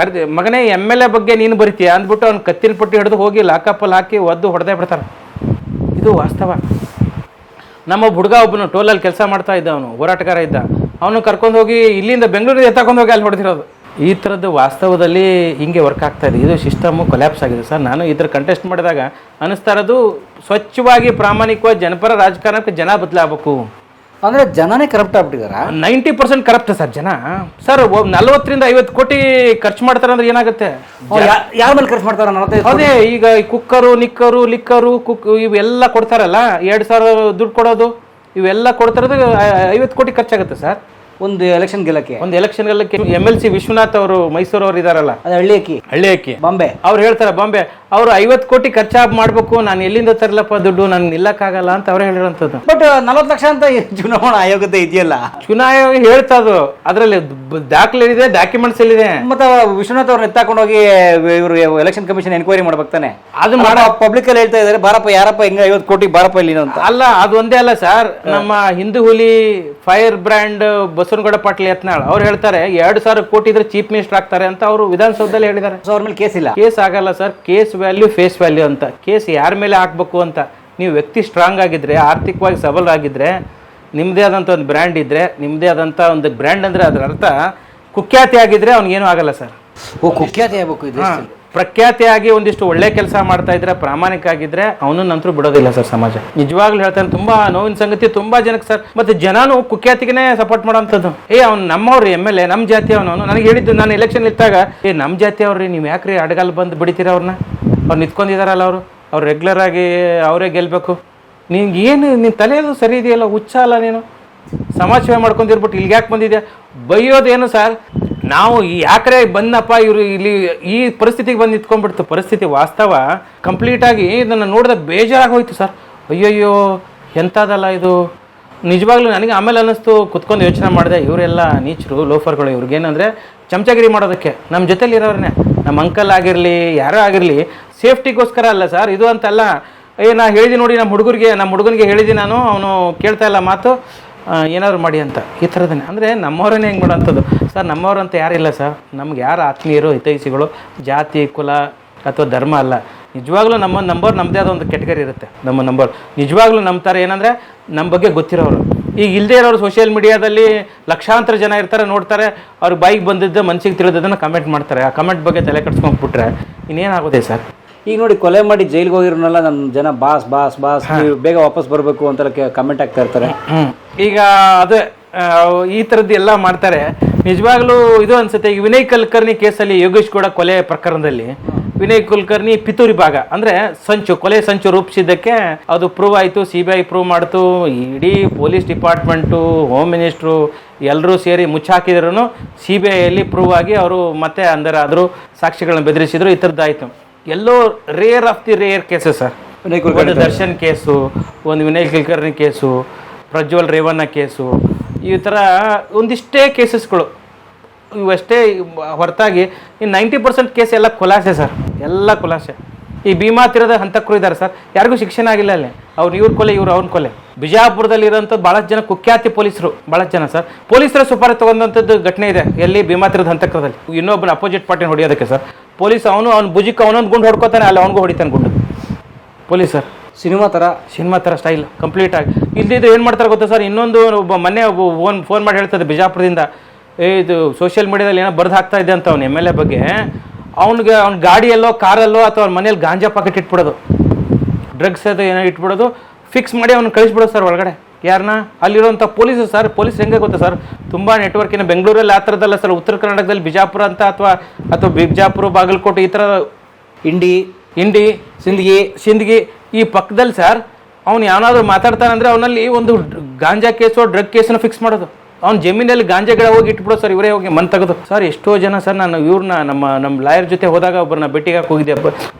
[SPEAKER 1] ಮಗನೇ MLA ಬಗ್ಗೆ ನೀನು ಬರಿತೀಯ ಅಂದ್ಬಿಟ್ಟು ಅವ್ನು ಕತ್ತಿನ ಪಟ್ಟಿ ಹಿಡಿದು ಹೋಗಿ ಲಾಕಪ್ಪಲ್ಲಿ ಹಾಕಿ ಒದ್ದು ಹೊಡೆದೇ ಬಿಡ್ತಾರೆ. ಇದು ವಾಸ್ತವ. ನಮ್ಮ ಹುಡುಗ ಒಬ್ಬನು ಟೋಲಲ್ಲಿ ಕೆಲಸ ಮಾಡ್ತಾ ಇದ್ದ, ಅವನು ಹೋರಾಟಗಾರ ಇದ್ದ, ಅವನು ಕರ್ಕೊಂಡು ಹೋಗಿ ಇಲ್ಲಿಂದ ಬೆಂಗಳೂರಿಗೆ ಎತ್ತಾಕೊಂಡು ಹೋಗಿ ಅಲ್ಲಿ ಹೊಡೆದಿರೋದು. ಈ ಥರದ್ದು ವಾಸ್ತವದಲ್ಲಿ ಹಿಂಗೆ ವರ್ಕ್ ಆಗ್ತಾ ಇದೆ. ಇದು ಸಿಸ್ಟಮು ಕೊಲ್ಯಾಪ್ಸ್ ಆಗಿದೆ ಸರ್. ನಾನು ಇದ್ರ ಕಂಟೆಸ್ಟ್ ಮಾಡಿದಾಗ ಅನ್ನಿಸ್ತಾ ಇರೋದು, ಸ್ವಚ್ಛವಾಗಿ ಪ್ರಾಮಾಣಿಕವಾಗಿ ಜನಪರ ರಾಜಕಾರಣಕ್ಕೆ ಜನ ಬದಲಾಗಬೇಕು.
[SPEAKER 2] ಅಂದರೆ ಜನನೇ ಕರಪ್ಟ್ ಆಗ್ಬಿಟ್ಟಿದಾರ.
[SPEAKER 1] 90% ಕರಪ್ಟ್ ಸರ್ ಜನ. ಸರ್ 40ರಿಂದ 50 ಕೋಟಿ ಖರ್ಚು ಮಾಡ್ತಾರೆ ಅಂದ್ರೆ ಏನಾಗುತ್ತೆ?
[SPEAKER 2] ಯಾವ ಮೇಲೆ ಖರ್ಚು ಮಾಡ್ತಾರೆ?
[SPEAKER 1] ಅದೇ ಈಗ ಕುಕ್ಕರು, ನಿಕ್ಕರು, ಲಿಕ್ಕರು, ಇವೆಲ್ಲ ಕೊಡ್ತಾರಲ್ಲ, 2,000 ದುಡ್ಡು ಕೊಡೋದು, ಇವೆಲ್ಲ ಕೊಡ್ತಾರದು 50 ಕೋಟಿ ಖರ್ಚಾಗುತ್ತೆ ಸರ್
[SPEAKER 2] ಒಂದು ಎಲೆಕ್ಷನ್ ಗೆಲ್ಲಕ್ಕೆ.
[SPEAKER 1] MLC ವಿಶ್ವನಾಥ್ ಅವರು ಮೈಸೂರವ್ರು ಇದಾರಲ್ಲ,
[SPEAKER 2] ಅದು ಹಳ್ಳಿ ಅಕ್ಕಿ ಬಾಂಬೆ,
[SPEAKER 1] ಅವ್ರು ಹೇಳ್ತಾರೆ ಬಾಂಬೆ ಅವ್ರು 50 ಕೋಟಿ ಖರ್ಚಾಗಿ ಮಾಡ್ಬೇಕು, ನಾನು ಎಲ್ಲಿಂದ ತರಲಪ್ಪ ದುಡ್ಡು, ನನ್ಗೆ ನಿಲ್ಲಕ್ಕಾಗಲ್ಲ ಅಂತ ಅವ್ರು ಹೇಳಿರೋಂಥದ್ದು.
[SPEAKER 2] ಬಟ್ 40 ಲಕ್ಷ ಅಂತ ಚುನಾವಣಾ ಆಯೋಗದ ಇದೆಯಲ್ಲ,
[SPEAKER 1] ಚುನಾವಣೆ ಹೇಳ್ತಾ ಅದು, ಅದರಲ್ಲಿ ದಾಖಲೆ ಇದೆ, ಡಾಕ್ಯುಮೆಂಟ್ಸ್ ಎಲ್ಲಿದೆ.
[SPEAKER 2] ಮತ್ತೆ ವಿಶ್ವನಾಥ್ ಅವ್ರನ್ನ ಎತ್ತಾಕೊಂಡು ಹೋಗಿ ಇವರು ಎಲೆಕ್ಷನ್ ಕಮಿಷನ್ ಎನ್ಕ್ವೈರಿ ಮಾಡ್ಬೇಕು ತಾನೆ.
[SPEAKER 1] ಅದು
[SPEAKER 2] ಪಬ್ಲಿಕ್ ಅಲ್ಲಿ ಹೇಳ್ತಾ ಇದಾರೆ, ಬಾರಪ್ಪ ಯಾರಪ್ಪ ಹಿಂಗ 50 ಕೋಟಿ ಬಾರಪ್ಪ ಇಲ್ಲಿ ಅಂತ.
[SPEAKER 1] ಅಲ್ಲ, ಅದು ಒಂದೇ ಅಲ್ಲ ಸರ್. ನಮ್ಮ ಹಿಂದೂ ಹುಲಿ ಫೈರ್ ಬ್ರ್ಯಾಂಡ್ ಬಸವನಗೌಡ ಪಾಟೀಲ್ ಯತ್ನಾಳ್ ಅವ್ರು ಹೇಳ್ತಾರೆ 2,000 ಕೋಟಿ ಇದ್ರೆ ಚೀಫ್ ಮಿನಿಸ್ಟರ್ ಆಗ್ತಾರೆ ಅಂತ ಅವರು ವಿಧಾನಸೌಧದಲ್ಲಿ ಹೇಳಿದ್ದಾರೆ.
[SPEAKER 2] ಅವ್ರ ಮೇಲೆ ಕೇಸ್ ಇಲ್ಲ.
[SPEAKER 1] ಕೇಸ್ ಆಗಲ್ಲ sir. Case value face value ಅಂತ. ಕೇಸ್ ಯಾರ ಮೇಲೆ ಹಾಕ್ಬೇಕು ಅಂತ. ನೀವು ವ್ಯಕ್ತಿ ಸ್ಟ್ರಾಂಗ್ ಆಗಿದ್ರೆ, ಆರ್ಥಿಕವಾಗಿ ಸಬಲರಾಗಿದ್ದರೆ, ನಿಮ್ಮದೇ ಆದಂಥ ಒಂದು ಬ್ರ್ಯಾಂಡ್ ಇದ್ದರೆ, ನಿಮ್ಮದೇ ಆದಂಥ ಒಂದು ಬ್ರ್ಯಾಂಡ್ ಅಂದರೆ ಅದರ ಅರ್ಥ ಕುಖ್ಯಾತಿ ಆಗಿದ್ರೆ ಅವ್ನಿಗೇನು ಆಗಲ್ಲ ಸರ್.
[SPEAKER 2] ಕುಖ್ಯಾತಿ ಆಗಬೇಕು, ಇದು
[SPEAKER 1] ಪ್ರಖ್ಯಾತಿಯಾಗಿ ಒಂದಿಷ್ಟು ಒಳ್ಳೆ ಕೆಲಸ ಮಾಡ್ತಾ ಇದ್ರೆ, ಪ್ರಾಮಾಣಿಕ ಆಗಿದ್ರೆ ಅವನನ್ನಂತರೂ ಬಿಡೋದಿಲ್ಲ ಸರ್ ಸಮಾಜ. ನಿಜವಾಗ್ಲೂ ಹೇಳ್ತಾನೆ, ತುಂಬಾ ನೋವಿನ ಸಂಗತಿ ತುಂಬಾ ಜನಕ್ಕೆ ಸರ್. ಮತ್ತೆ ಜನನು ಕುಖ್ಯಾತಿಗೆ ಸಪೋರ್ಟ್ ಮಾಡೋಂಥದ್ದು. ಅವ್ನು ನಮ್ಮವ್ರಿ MLA, ನಮ್ಮ ಜಾತಿ ಅವನು. ನನಗೆ ಹೇಳಿದ್ದು, ನಾನು ಎಲೆಕ್ಷನ್ ಇದ್ದಾಗ, ನಮ್ಮ ಜಾತಿ ಅವ್ರಿ, ನೀವು ಯಾಕ್ರಿ ಅಡಗಾಲ್ ಬಂದು ಬಿಡ್ತೀರ ಅವ್ರನ್ನ? ಅವ್ರು ನಿಂತ್ಕೊಂಡಿದಾರಲ್ಲ, ಅವ್ರು ರೆಗ್ಯುಲರ್ ಆಗಿ ಅವರೇ ಗೆಲ್ಲಬೇಕು. ನಿನ್ಗೆ ಏನು, ನಿನ್ನ ತಲೆಯದು ಸರಿ ಇದೆಯಲ್ಲ, ಹುಚ್ಚ ಅಲ್ಲ ನೀನು? ಸಮಾಜ ಸೇವೆ ಮಾಡ್ಕೊಂಡಿರ್ಬಿಟ್ಟು ಇಲ್ಲಿಗೆ ಯಾಕೆ ಬಂದಿದೆ? ಬೈಯೋದೇನು ಸರ್? ನಾವು ಯಾಕ್ರೆ ಬಂದಪ್ಪ ಇವರು ಇಲ್ಲಿ ಈ ಪರಿಸ್ಥಿತಿಗೆ ಬಂದು ನಿಂತ್ಕೊಂಡ್ಬಿಡ್ತು. ಪರಿಸ್ಥಿತಿ ವಾಸ್ತವ ಕಂಪ್ಲೀಟಾಗಿ ಇದನ್ನು ನೋಡಿದ ಬೇಜಾರಾಗಿ ಹೋಯ್ತು ಸರ್. ಅಯ್ಯಯ್ಯೋ ಎಂಥದಲ್ಲ ಇದು. ನಿಜವಾಗ್ಲೂ ನನಗೆ ಆಮೇಲೆ ಅನ್ನಿಸ್ತು, ಕುತ್ಕೊಂಡು ಯೋಚನೆ ಮಾಡಿದೆ, ಇವರೆಲ್ಲ ನೀಚರು, ಲೋಫರ್ಗಳು. ಇವ್ರಿಗೇನಂದರೆ ಚಮಚಗಿರಿ ಮಾಡೋದಕ್ಕೆ. ನಮ್ಮ ಜೊತೆಲಿ ಇರೋರನ್ನೇ, ನಮ್ಮ ಅಂಕಲ್ ಆಗಿರಲಿ, ಯಾರೋ ಆಗಿರಲಿ, ಸೇಫ್ಟಿಗೋಸ್ಕರ ಅಲ್ಲ ಸರ್ ಇದು ಅಂತಲ್ಲ. ನಾ ಹೇಳಿದೆ ನೋಡಿ, ನಮ್ಮ ಹುಡುಗನಿಗೆ ಹೇಳಿದೆ ನಾನು, ಅವನು ಕೇಳ್ತಾ ಇಲ್ಲ ಮಾತು, ಏನಾದ್ರು ಮಾಡಿ ಅಂತ. ಈ ಥರದನ್ನೇ ಅಂದರೆ ನಮ್ಮವರನ್ನೇ ಹೆಂಗೆ ಮಾಡೋಂಥದ್ದು ಸರ್. ನಮ್ಮವ್ರಂತ ಯಾರಿಲ್ಲ ಸರ್. ನಮ್ಗೆ ಯಾರು ಆತ್ಮೀಯರು, ಹಿತೈಷಿಗಳು, ಜಾತಿ, ಕುಲ ಅಥವಾ ಧರ್ಮ ಅಲ್ಲ. ನಿಜವಾಗ್ಲೂ ನಮ್ಮ ನಂಬರ್ ನಮ್ಮದೇ ಆದ ಒಂದು ಕೆಟಗರಿ ಇರುತ್ತೆ. ನಮ್ಮ ನಂಬರ್ ನಿಜವಾಗ್ಲೂ ನಂಬ್ತಾರೆ. ಏನಂದರೆ ನಮ್ಮ ಬಗ್ಗೆ ಗೊತ್ತಿರೋರು. ಈಗ ಇಲ್ಲದೇ ಇರೋರು ಸೋಷಿಯಲ್ ಮೀಡಿಯಾದಲ್ಲಿ ಲಕ್ಷಾಂತರ ಜನ ಇರ್ತಾರೆ, ನೋಡ್ತಾರೆ, ಅವ್ರ ಬಾಯಿಗೆ ಬಂದಿದ್ದು ಮನಸ್ಸಿಗೆ ತಿಳಿದದನ್ನು ಕಮೆಂಟ್ ಮಾಡ್ತಾರೆ. ಆ ಕಮೆಂಟ್ ಬಗ್ಗೆ ತಲೆ ಕೆಡ್ಸ್ಕೊಂಡ್ಬಿಟ್ರೆ ಇನ್ನೇನಾಗೋದೆ ಸರ್?
[SPEAKER 2] ಈಗ ನೋಡಿ, ಕೊಲೆ ಮಾಡಿ ಜೈಲಿಗೆ ಹೋಗಿರೋನೆಲ್ಲ ನಮ್ಮ ಜನ ಬಾಸ್ ಬಾಸ್ ಬಾಸ್ ಬೇಗ ವಾಪಸ್ ಬರಬೇಕು ಅಂತ ಕಮೆಂಟ್ ಆಗ್ತಾ ಇರ್ತಾರೆ.
[SPEAKER 1] ಈಗ ಅದೇ ಈ ಥರದ್ದು ಎಲ್ಲ ಮಾಡ್ತಾರೆ. ನಿಜವಾಗ್ಲೂ ಇದು ಅನ್ಸುತ್ತೆ. ಈಗ ವಿನಯ್ ಕುಲಕರ್ಣಿ ಕೇಸಲ್ಲಿ, ಯೋಗೇಶ್ ಗೌಡ ಕೊಲೆ ಪ್ರಕರಣದಲ್ಲಿ ವಿನಯ್ ಕುಲಕರ್ಣಿ ಪಿತೂರಿ ಭಾಗ ಅಂದರೆ ಕೊಲೆ ಸಂಚು ರೂಪಿಸಿದ್ದಕ್ಕೆ ಅದು ಪ್ರೂವ್ ಆಯಿತು. CBI ಪ್ರೂವ್ ಮಾಡ್ತು. ಇಡೀ ಪೊಲೀಸ್ ಡಿಪಾರ್ಟ್ಮೆಂಟು, ಹೋಮ್ ಮಿನಿಸ್ಟ್ರು ಎಲ್ಲರೂ ಸೇರಿ ಮುಚ್ಚಾಕಿದ್ರೂ CBIಯಲ್ಲಿ ಪ್ರೂವ್ ಆಗಿ ಅವರು ಮತ್ತೆ ಆದರೂ ಸಾಕ್ಷಿಗಳನ್ನ ಬೆದರಿಸಿದ್ರು. ಈ ಥರದ್ದಾಯಿತು. ಎಲ್ಲೋ rare of the rare cases sir. ಒಂದು ದರ್ಶನ್ ಕೇಸು, ಒಂದು ವಿನಯ್ ಕುಲಕರ್ಣಿ ಕೇಸು, ಪ್ರಜ್ವಲ್ ರೇವಣ್ಣ ಕೇಸು, ಈ ಥರ ಒಂದಿಷ್ಟೇ ಕೇಸಸ್ಗಳು ಇವಷ್ಟೇ ಹೊರತಾಗಿ ಇನ್ನು 90% ಕೇಸ್ ಎಲ್ಲ ಖುಲಾಸೆ ಸರ್. ಎಲ್ಲ ಖುಲಾಸೆ. ಈ ಭೀಮಾ ತೀರದ ಹಂತಕರು ಇದ್ದಾರೆ ಸರ್, ಯಾರಿಗೂ ಶಿಕ್ಷಣ ಆಗಿಲ್ಲ ಅಲ್ಲಿ. ಇವ್ರ ಕೊಲೆ, ಅವ್ನ ಕೊಲೆ. ಬಿಜಾಪುರದಲ್ಲಿ ಇರೋಂಥದ್ದು ಭಾಳಷ್ಟು ಜನ ಕುಖ್ಯಾತಿ ಪೊಲೀಸರು, ಭಾಳಷ್ಟು ಜನ ಸರ್. ಪೊಲೀಸರ ಸುಪಾರಿ ತೊಗೊಂಡಂಥದ್ದು ಘಟನೆ ಇದೆ ಎಲ್ಲಿ? ಭೀಮಾ ತೀರದ ಹಂತಕರದಲ್ಲಿ. ಇನ್ನೊಬ್ಬನ ಅಪೋಸಿಟ್ ಪಾರ್ಟಿನ ಹೊಡೆಯೋದಕ್ಕೆ ಸರ್ ಪೊಲೀಸ್ ಅವ್ನ ಭುಜಕ್ಕೆ ಅವನೊಂದು ಗುಂಡು ಹೊಡ್ಕೋತಾನೆ, ಅಲ್ಲಿ ಅವನಿಗೂ ಹೊಡಿತಾನೆ ಗುಂಡು ಪೊಲೀಸ್ ಸರ್. ಸಿನಿಮಾ ಥರ ಸ್ಟೈಲ್ ಕಂಪ್ಲೀಟಾಗಿ. ಇಲ್ದಿದ್ದು ಏನು ಮಾಡ್ತಾರೆ ಗೊತ್ತಾ ಸರ್? ಇನ್ನೊಂದು ಮೊನ್ನೆ ಫೋನ್ ಮಾಡಿ ಹೇಳ್ತದೆ ಬಿಜಾಪುರದಿಂದ, ಇದು ಸೋಷಿಯಲ್ ಮೀಡಿಯಾದಲ್ಲಿ ಏನೋ ಬರೆದು ಹಾಕ್ತಾ ಇದೆ ಅಂತ ಅವ್ನು MLA ಬಗ್ಗೆ. ಅವ್ನ ಗಾಡಿಯಲ್ಲೋ ಕಾರಲ್ಲೋ ಅಥವಾ ಅವ್ನ ಮನೇಲಿ ಗಾಂಜಾ ಪಾಕೆಟ್ ಇಟ್ಬಿಡೋದು, ಡ್ರಗ್ಸ್ ಅದು ಏನೋ ಇಟ್ಬಿಡೋದು, ಫಿಕ್ಸ್ ಮಾಡಿ ಅವ್ನು ಕಳಿಸ್ಬಿಡೋದು ಸರ್ ಒಳಗಡೆ. ಯಾರನ್ನ? ಅಲ್ಲಿರೋಂಥ ಪೊಲೀಸರು ಸರ್. ಪೊಲೀಸ್ ಹೆಂಗೆ ಗೊತ್ತಾ ಸರ್? ತುಂಬ ನೆಟ್ವರ್ಕಿನ. ಬೆಂಗಳೂರಲ್ಲಿ ಆ ಥರದ್ದಲ್ಲ ಸರ್. ಉತ್ತರ ಕರ್ನಾಟಕದಲ್ಲಿ ಬಿಜಾಪುರ ಅಂತ ಅಥವಾ ಬಿಜಾಪುರ, ಬಾಗಲಕೋಟೆ, ಈ ಥರ ಇಂಡಿ ಸಿಂದಗಿ ಈ ಪಕ್ಕದಲ್ಲಿ ಸರ್. ಅವ್ನು ಯಾವನಾದ್ರು ಮಾತಾಡ್ತಾನಂದ್ರೆ ಅವನಲ್ಲಿ ಒಂದು ಗಾಂಜಾ ಕೇಸು, ಡ್ರಗ್ ಕೇಸನ್ನು ಫಿಕ್ಸ್ ಮಾಡೋದು. ಅವ್ನು ಜಮೀನಲ್ಲಿ ಗಾಂಜಾ ಗಿಡ ಹೋಗಿ ಇಟ್ಬಿಡೋದು ಸರ್. ಇವರೇ ಹೋಗಿ ಮನ್ ತೆಗೆದು ಸರ್. ಎಷ್ಟೋ ಜನ ಸರ್, ನಾನು ಇವ್ರನ್ನ ನಮ್ಮ ಲಾಯರ್ ಜೊತೆ ಹೋದಾಗ ಒಬ್ಬರನ್ನ ಭೇಟಿಗೆ ಹೋಗಿದ್ದೆ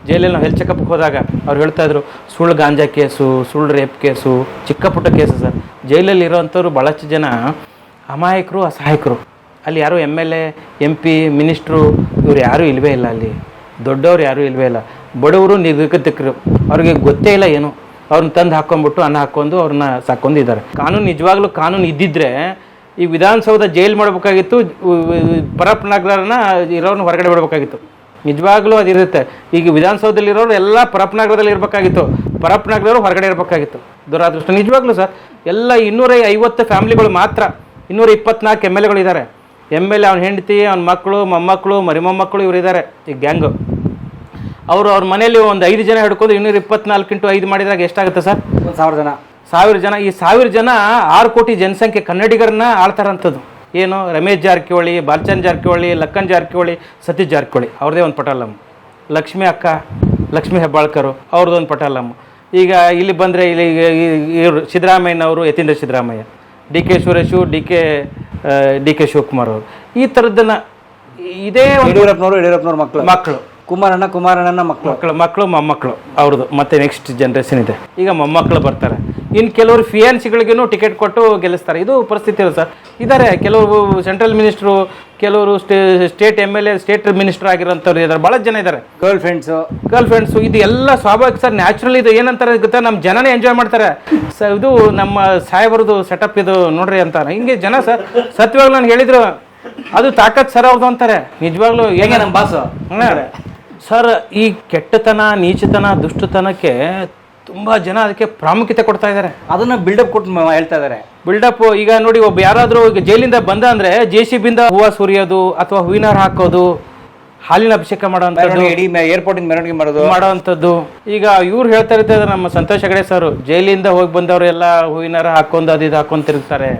[SPEAKER 1] ಜೈಲಲ್ಲಿ. ನಾವು ಹೆಲ್ತ್ ಚೆಕಪ್ಗೆ ಹೋದಾಗ ಅವ್ರು ಹೇಳ್ತಾಯಿದ್ರು, ಸುಳ್ಳು ಗಾಂಜಾ ಕೇಸು, ಸುಳ್ಳು ರೇಪ್ ಕೇಸು, ಚಿಕ್ಕ ಪುಟ್ಟ ಕೇಸು ಸರ್. ಜೈಲಲ್ಲಿ ಇರೋವಂಥವ್ರು ಭಾಳಷ್ಟು ಜನ ಅಮಾಯಕರು, ಅಸಹಾಯಕರು. ಅಲ್ಲಿ ಯಾರು MP MP ಮಿನಿಸ್ಟ್ರು ಇವ್ರು ಯಾರೂ ಇಲ್ಲವೇ ಇಲ್ಲ. ಅಲ್ಲಿ ದೊಡ್ಡವ್ರು ಯಾರೂ ಇಲ್ಲವೇ ಇಲ್ಲ. ಬಡವರು ನಿಗದಿತರು, ಅವ್ರಿಗೆ ಗೊತ್ತೇ ಇಲ್ಲ ಏನು. ಅವ್ರನ್ನ ತಂದು ಹಾಕ್ಕೊಂಡ್ಬಿಟ್ಟು ಅನ್ನ ಹಾಕ್ಕೊಂಡು ಅವ್ರನ್ನ ಸಾಕೊಂಡಿದ್ದಾರೆ. ಕಾನೂನು ನಿಜವಾಗ್ಲೂ ಕಾನೂನು ಇದ್ದಿದ್ರೆ ಈ ವಿಧಾನಸೌಧ ಜೈಲು ಮಾಡಬೇಕಾಗಿತ್ತು, ಪರಪ್ಪನಗರನ ಇರೋರನ್ನ ಹೊರಗಡೆ ಬಿಡಬೇಕಾಗಿತ್ತು. ನಿಜವಾಗ್ಲೂ ಅದಿರುತ್ತೆ. ಈಗ ವಿಧಾನಸೌಧದಲ್ಲಿರೋರು ಎಲ್ಲ ಪರಪ್ಪನಗರದಲ್ಲಿ ಇರಬೇಕಾಗಿತ್ತು, ಪರಪ್ಪನಗರವರು ಹೊರಗಡೆ ಇರಬೇಕಾಗಿತ್ತು. ದುರಾದೃಷ್ಟ ನಿಜವಾಗ್ಲೂ ಸರ್. ಎಲ್ಲ 250 ಫ್ಯಾಮಿಲಿಗಳು ಮಾತ್ರ, 224 MLA ಇದ್ದಾರೆ. MLA ಅವ್ನ ಹೆಂಡತಿ, ಅವ್ನ ಮಕ್ಕಳು, ಮೊಮ್ಮಕ್ಕಳು, ಮರಿಮೊಮ್ಮಕ್ಕಳು ಇವರಿದ್ದಾರೆ ಈ ಗ್ಯಾಂಗು. ಅವ್ರ ಮನೆಯಲ್ಲಿ ಒಂದು 5 ಜನ ಹಿಡ್ಕೊಂಡು 224 × 5 ಮಾಡಿದಾಗ ಎಷ್ಟಾಗುತ್ತೆ ಸರ್?
[SPEAKER 2] 1000 ಜನ.
[SPEAKER 1] 1000 ಜನ. ಈ 1000 ಜನ 6 ಕೋಟಿ ಜನಸಂಖ್ಯೆ ಕನ್ನಡಿಗರನ್ನ ಆಳ್ತಾರಂಥದ್ದು. ಏನು ರಮೇಶ್ ಜಾರಕಿಹೊಳಿ, ಬಾಲಚಂದ್ರ ಜಾರಕಿಹೊಳಿ, ಲಕ್ಕನ್ ಜಾರಕಿಹೊಳಿ, ಸತೀಶ್ ಜಾರಕಿಹೊಳಿ ಅವ್ರದ್ದೇ ಒಂದು ಪಟಾಲಮ್ಮ. ಲಕ್ಷ್ಮಿ ಅಕ್ಕ, ಲಕ್ಷ್ಮಿ ಹೆಬ್ಬಾಳ್ಕರು ಅವ್ರದ್ದೊಂದು ಪಟಾಲಮ್ಮ. ಈಗ ಇಲ್ಲಿ ಬಂದರೆ ಇಲ್ಲಿ ಇವರು ಸಿದ್ದರಾಮಯ್ಯನವರು, ಯತೀಂದ್ರ ಸಿದ್ದರಾಮಯ್ಯ, DK ಸುರೇಶು, DK ಶಿವಕುಮಾರ್ ಅವರು, ಈ ಥರದ್ದನ್ನು ಇದೇ
[SPEAKER 2] ಯಡಿಯೂರಪ್ಪನವ್ರ ಮಕ್ಕಳು, ಕುಮಾರಣ್ಣನ
[SPEAKER 1] ಮಕ್ಕಳು ಮೊಮ್ಮಕ್ಕಳು ಅವ್ರದ್ದು. ಮತ್ತೆ ನೆಕ್ಸ್ಟ್ ಜನ್ರೇಷನ್ ಇದೆ. ಈಗ ಮೊಮ್ಮಕ್ಕಳು ಬರ್ತಾರೆ. ಇನ್ನು ಕೆಲವರು ಫಿಯಾನ್ಸಿಗಳಿಗೂ ಟಿಕೆಟ್ ಕೊಟ್ಟು ಗೆಲ್ಲಿಸ್ತಾರೆ. ಇದು ಪರಿಸ್ಥಿತಿ ಇದೆ ಸರ್. ಇದ್ದಾರೆ ಕೆಲವರು ಸೆಂಟ್ರಲ್ ಮಿನಿಸ್ಟ್ರು, ಕೆಲವರು ಸ್ಟೇಟ್ MLA, ಸ್ಟೇಟ್ ಮಿನಿಸ್ಟರ್ ಆಗಿರೋಂಥವ್ರು ಇದ್ದಾರೆ. ಭಾಳ ಜನ ಇದ್ದಾರೆ. ಗರ್ಲ್ ಫ್ರೆಂಡ್ಸು ಇದು ಎಲ್ಲ ಸ್ವಾಭಾವಿಕ ಸರ್, ನ್ಯಾಚುರಲ್. ಇದು ಏನಂತಾರೆ ಗೊತ್ತಾ, ನಮ್ಮ ಜನನೇ ಎಂಜಾಯ್ ಮಾಡ್ತಾರೆ. ಇದು ನಮ್ಮ ಸಾಹೇಬರದು ಸೆಟಪ್ ಇದು ನೋಡ್ರಿ ಅಂತಾರೆ. ಹಿಂಗೆ ಜನ ಸರ್ ಸತ್ಯವಾಗ್ಲೂ ನಾನು ಹೇಳಿದ್ರು ಅದು ತಾಕತ್ ಸರ್ ಅವ್ರದ್ದು ಅಂತಾರೆ. ನಿಜವಾಗ್ಲೂ ಹೇಗೆ ನಮ್ಮ ಬಾಸು ಸರ್. ಈ ಕೆಟ್ಟತನ, ನೀಚತನ, ದುಷ್ಟತನಕ್ಕೆ ತುಂಬ ಜನ ಅದಕ್ಕೆ ಪ್ರಾಮುಖ್ಯತೆ ಕೊಡ್ತಾ ಇದ್ದಾರೆ.
[SPEAKER 2] ಅದನ್ನು ಬಿಲ್ಡಪ್ ಕೊಟ್ಟು ಹೇಳ್ತಾ ಇದ್ದಾರೆ.
[SPEAKER 1] ಬಿಲ್ಡಪ್ ಈಗ ನೋಡಿ, ಒಬ್ಬ ಯಾರಾದರೂ ಈಗ ಜೈಲಿಂದ ಬಂದ ಅಂದರೆ JCBಯಿಂದ ಹೂವು ಸುರಿಯೋದು ಅಥವಾ ಹೂವಿನಾರ ಹಾಕೋದು, ಹಾಲಿನ ಅಭಿಷೇಕ ಮಾಡೋವಂಥದ್ದು,
[SPEAKER 2] ಏರ್ಪೋರ್ಟಿಂದ ಮೆರವಣಿಗೆ
[SPEAKER 1] ಮಾಡೋವಂಥದ್ದು. ಈಗ ಇವ್ರು ಹೇಳ್ತಾ ಇರ್ತಾರೆ ನಮ್ಮ ಸಂತೋಷ್ ಹೆಗಡೆ ಸರ್, ಜೈಲಿಂದ ಹೋಗಿ ಬಂದವರು ಎಲ್ಲ ಹೂವಿನಾರ ಹಾಕೊಂಡು ಅದು ಇದು ಹಾಕೊಂಡು ತಿರುಗ್ತಾರೆ.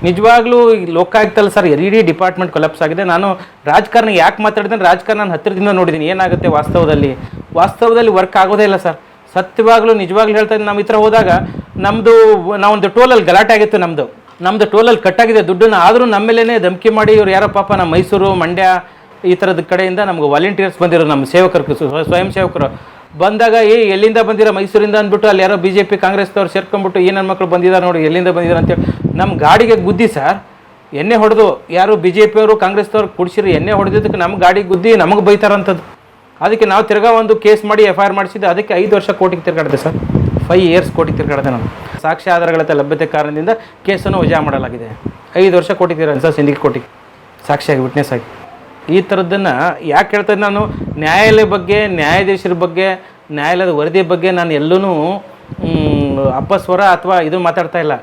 [SPEAKER 1] ನಿಜವಾಗ್ಲೂ ಲೋಕಾಯುಕ್ತಲ್ಲ ಸರ್, ಇಡೀ ಡಿಪಾರ್ಟ್ಮೆಂಟ್ ಕೊಲಾಪ್ಸ್ ಆಗಿದೆ. ನಾನು ರಾಜಕಾರಣ ಯಾಕೆ ಮಾತಾಡಿದ್ರೆ, ರಾಜಕಾರಣ ನಾನು ಹತ್ತಿರದಿಂದ ನೋಡಿದ್ದೀನಿ ಏನಾಗುತ್ತೆ ವಾಸ್ತವದಲ್ಲಿ ವರ್ಕ್ ಆಗೋದೇ ಇಲ್ಲ ಸರ್. ಸತ್ಯವಾಗ್ಲೂ ನಿಜವಾಗ್ಲೂ ಹೇಳ್ತಾ ಇದ್ದೀನಿ. ನಮ್ಮ ಈ ಥರ ಹೋದಾಗ ನಾವೊಂದು ಟೋಲಲ್ಲಿ ಗಲಾಟೆ ಆಗಿತ್ತು. ನಮ್ಮದು ಟೋಲಲ್ಲಿ ಕಟ್ಟಾಗಿದೆ ದುಡ್ಡನ್ನು, ಆದರೂ ನಮ್ಮೇಲೇ ಧಮಕಿ ಮಾಡಿ ಇವ್ರು ಯಾರೋ ಪಾಪ ನಮ್ಮ ಮೈಸೂರು, ಮಂಡ್ಯ ಈ ಥರದ ಕಡೆಯಿಂದ ನಮ್ಗೆ ವಾಲಂಟಿಯರ್ಸ್ ಬಂದಿರೋ, ನಮ್ಮ ಸೇವಕರು, ಸ್ವಯಂ ಸೇವಕರು ಬಂದಾಗ ಎಲ್ಲಿಂದ ಬಂದಿರೋ, ಮೈಸೂರಿಂದ ಅಂದ್ಬಿಟ್ಟು ಅಲ್ಲಿ ಯಾರೋ BJP ಕಾಂಗ್ರೆಸ್ದವ್ರು ಸೇರ್ಕೊಂಡ್ಬಿಟ್ಟು ನನ್ನ ಮಕ್ಕಳು ಬಂದಿದ್ದಾರೆ ನೋಡಿ, ಎಲ್ಲಿಂದ ಬಂದಿದ್ದಾರೆ ಅಂತೇಳಿ ನಮ್ಮ ಗಾಡಿಗೆ ಗುದ್ದಿ ಸರ್, ಎಣ್ಣೆ ಹೊಡೆದು. ಯಾರು BJP ಅವರು ಕಾಂಗ್ರೆಸ್ದವ್ರು ಕುಡಿಸಿರಿ ಎಣ್ಣೆ ಹೊಡೆದಿದ್ದಕ್ಕೆ ನಮ್ಮ ಗಾಡಿಗೆ ಗುದ್ದಿ ನಮಗೆ ಬೈತಾರಂಥದ್ದು. ಅದಕ್ಕೆ ನಾವು ತಿರ್ಗಾ ಒಂದು ಕೇಸ್ ಮಾಡಿ FIR ಮಾಡಿಸಿದ್ದು. ಅದಕ್ಕೆ 5 ವರ್ಷ ಕೋರ್ಟಿಗೆ ತಿರ್ಗಾಡಿದೆ ಸರ್. 5 years ಕೋರ್ಟಿಗೆ ತಿರ್ಗಾಡಿದೆ ನಾನು. ಸಾಕ್ಷ್ಯ ಆಧಾರಗಳ ಲಭ್ಯತೆ ಕಾರಣದಿಂದ ಕೇಸನ್ನು ವಜಾ ಮಾಡಲಾಗಿದೆ. 5 ವರ್ಷ ಕೋರ್ಟಿಗೆ ತಿರ್ಗಾಡಿದೆ ಸರ್, ಸಿಂಡಿಕೇಟ್ ಕೋರ್ಟಿಗೆ ಸಾಕ್ಷಿಯಾಗಿ, ವಿಟ್ನೆಸ್ ಆಗಿ. ಈ ಥರದ್ದನ್ನು ಯಾಕೆ ಹೇಳ್ತಾ ಇದ್ದೆ ನಾನು, ನ್ಯಾಯಾಲಯ ಬಗ್ಗೆ, ನ್ಯಾಯಾಧೀಶರ ಬಗ್ಗೆ, ನ್ಯಾಯಾಲಯದ ವರದಿ ಬಗ್ಗೆ ನಾನು ಎಲ್ಲೂ ಅಪಸ್ವರ ಅಥವಾ ಇದು ಮಾತಾಡ್ತಾ ಇಲ್ಲ.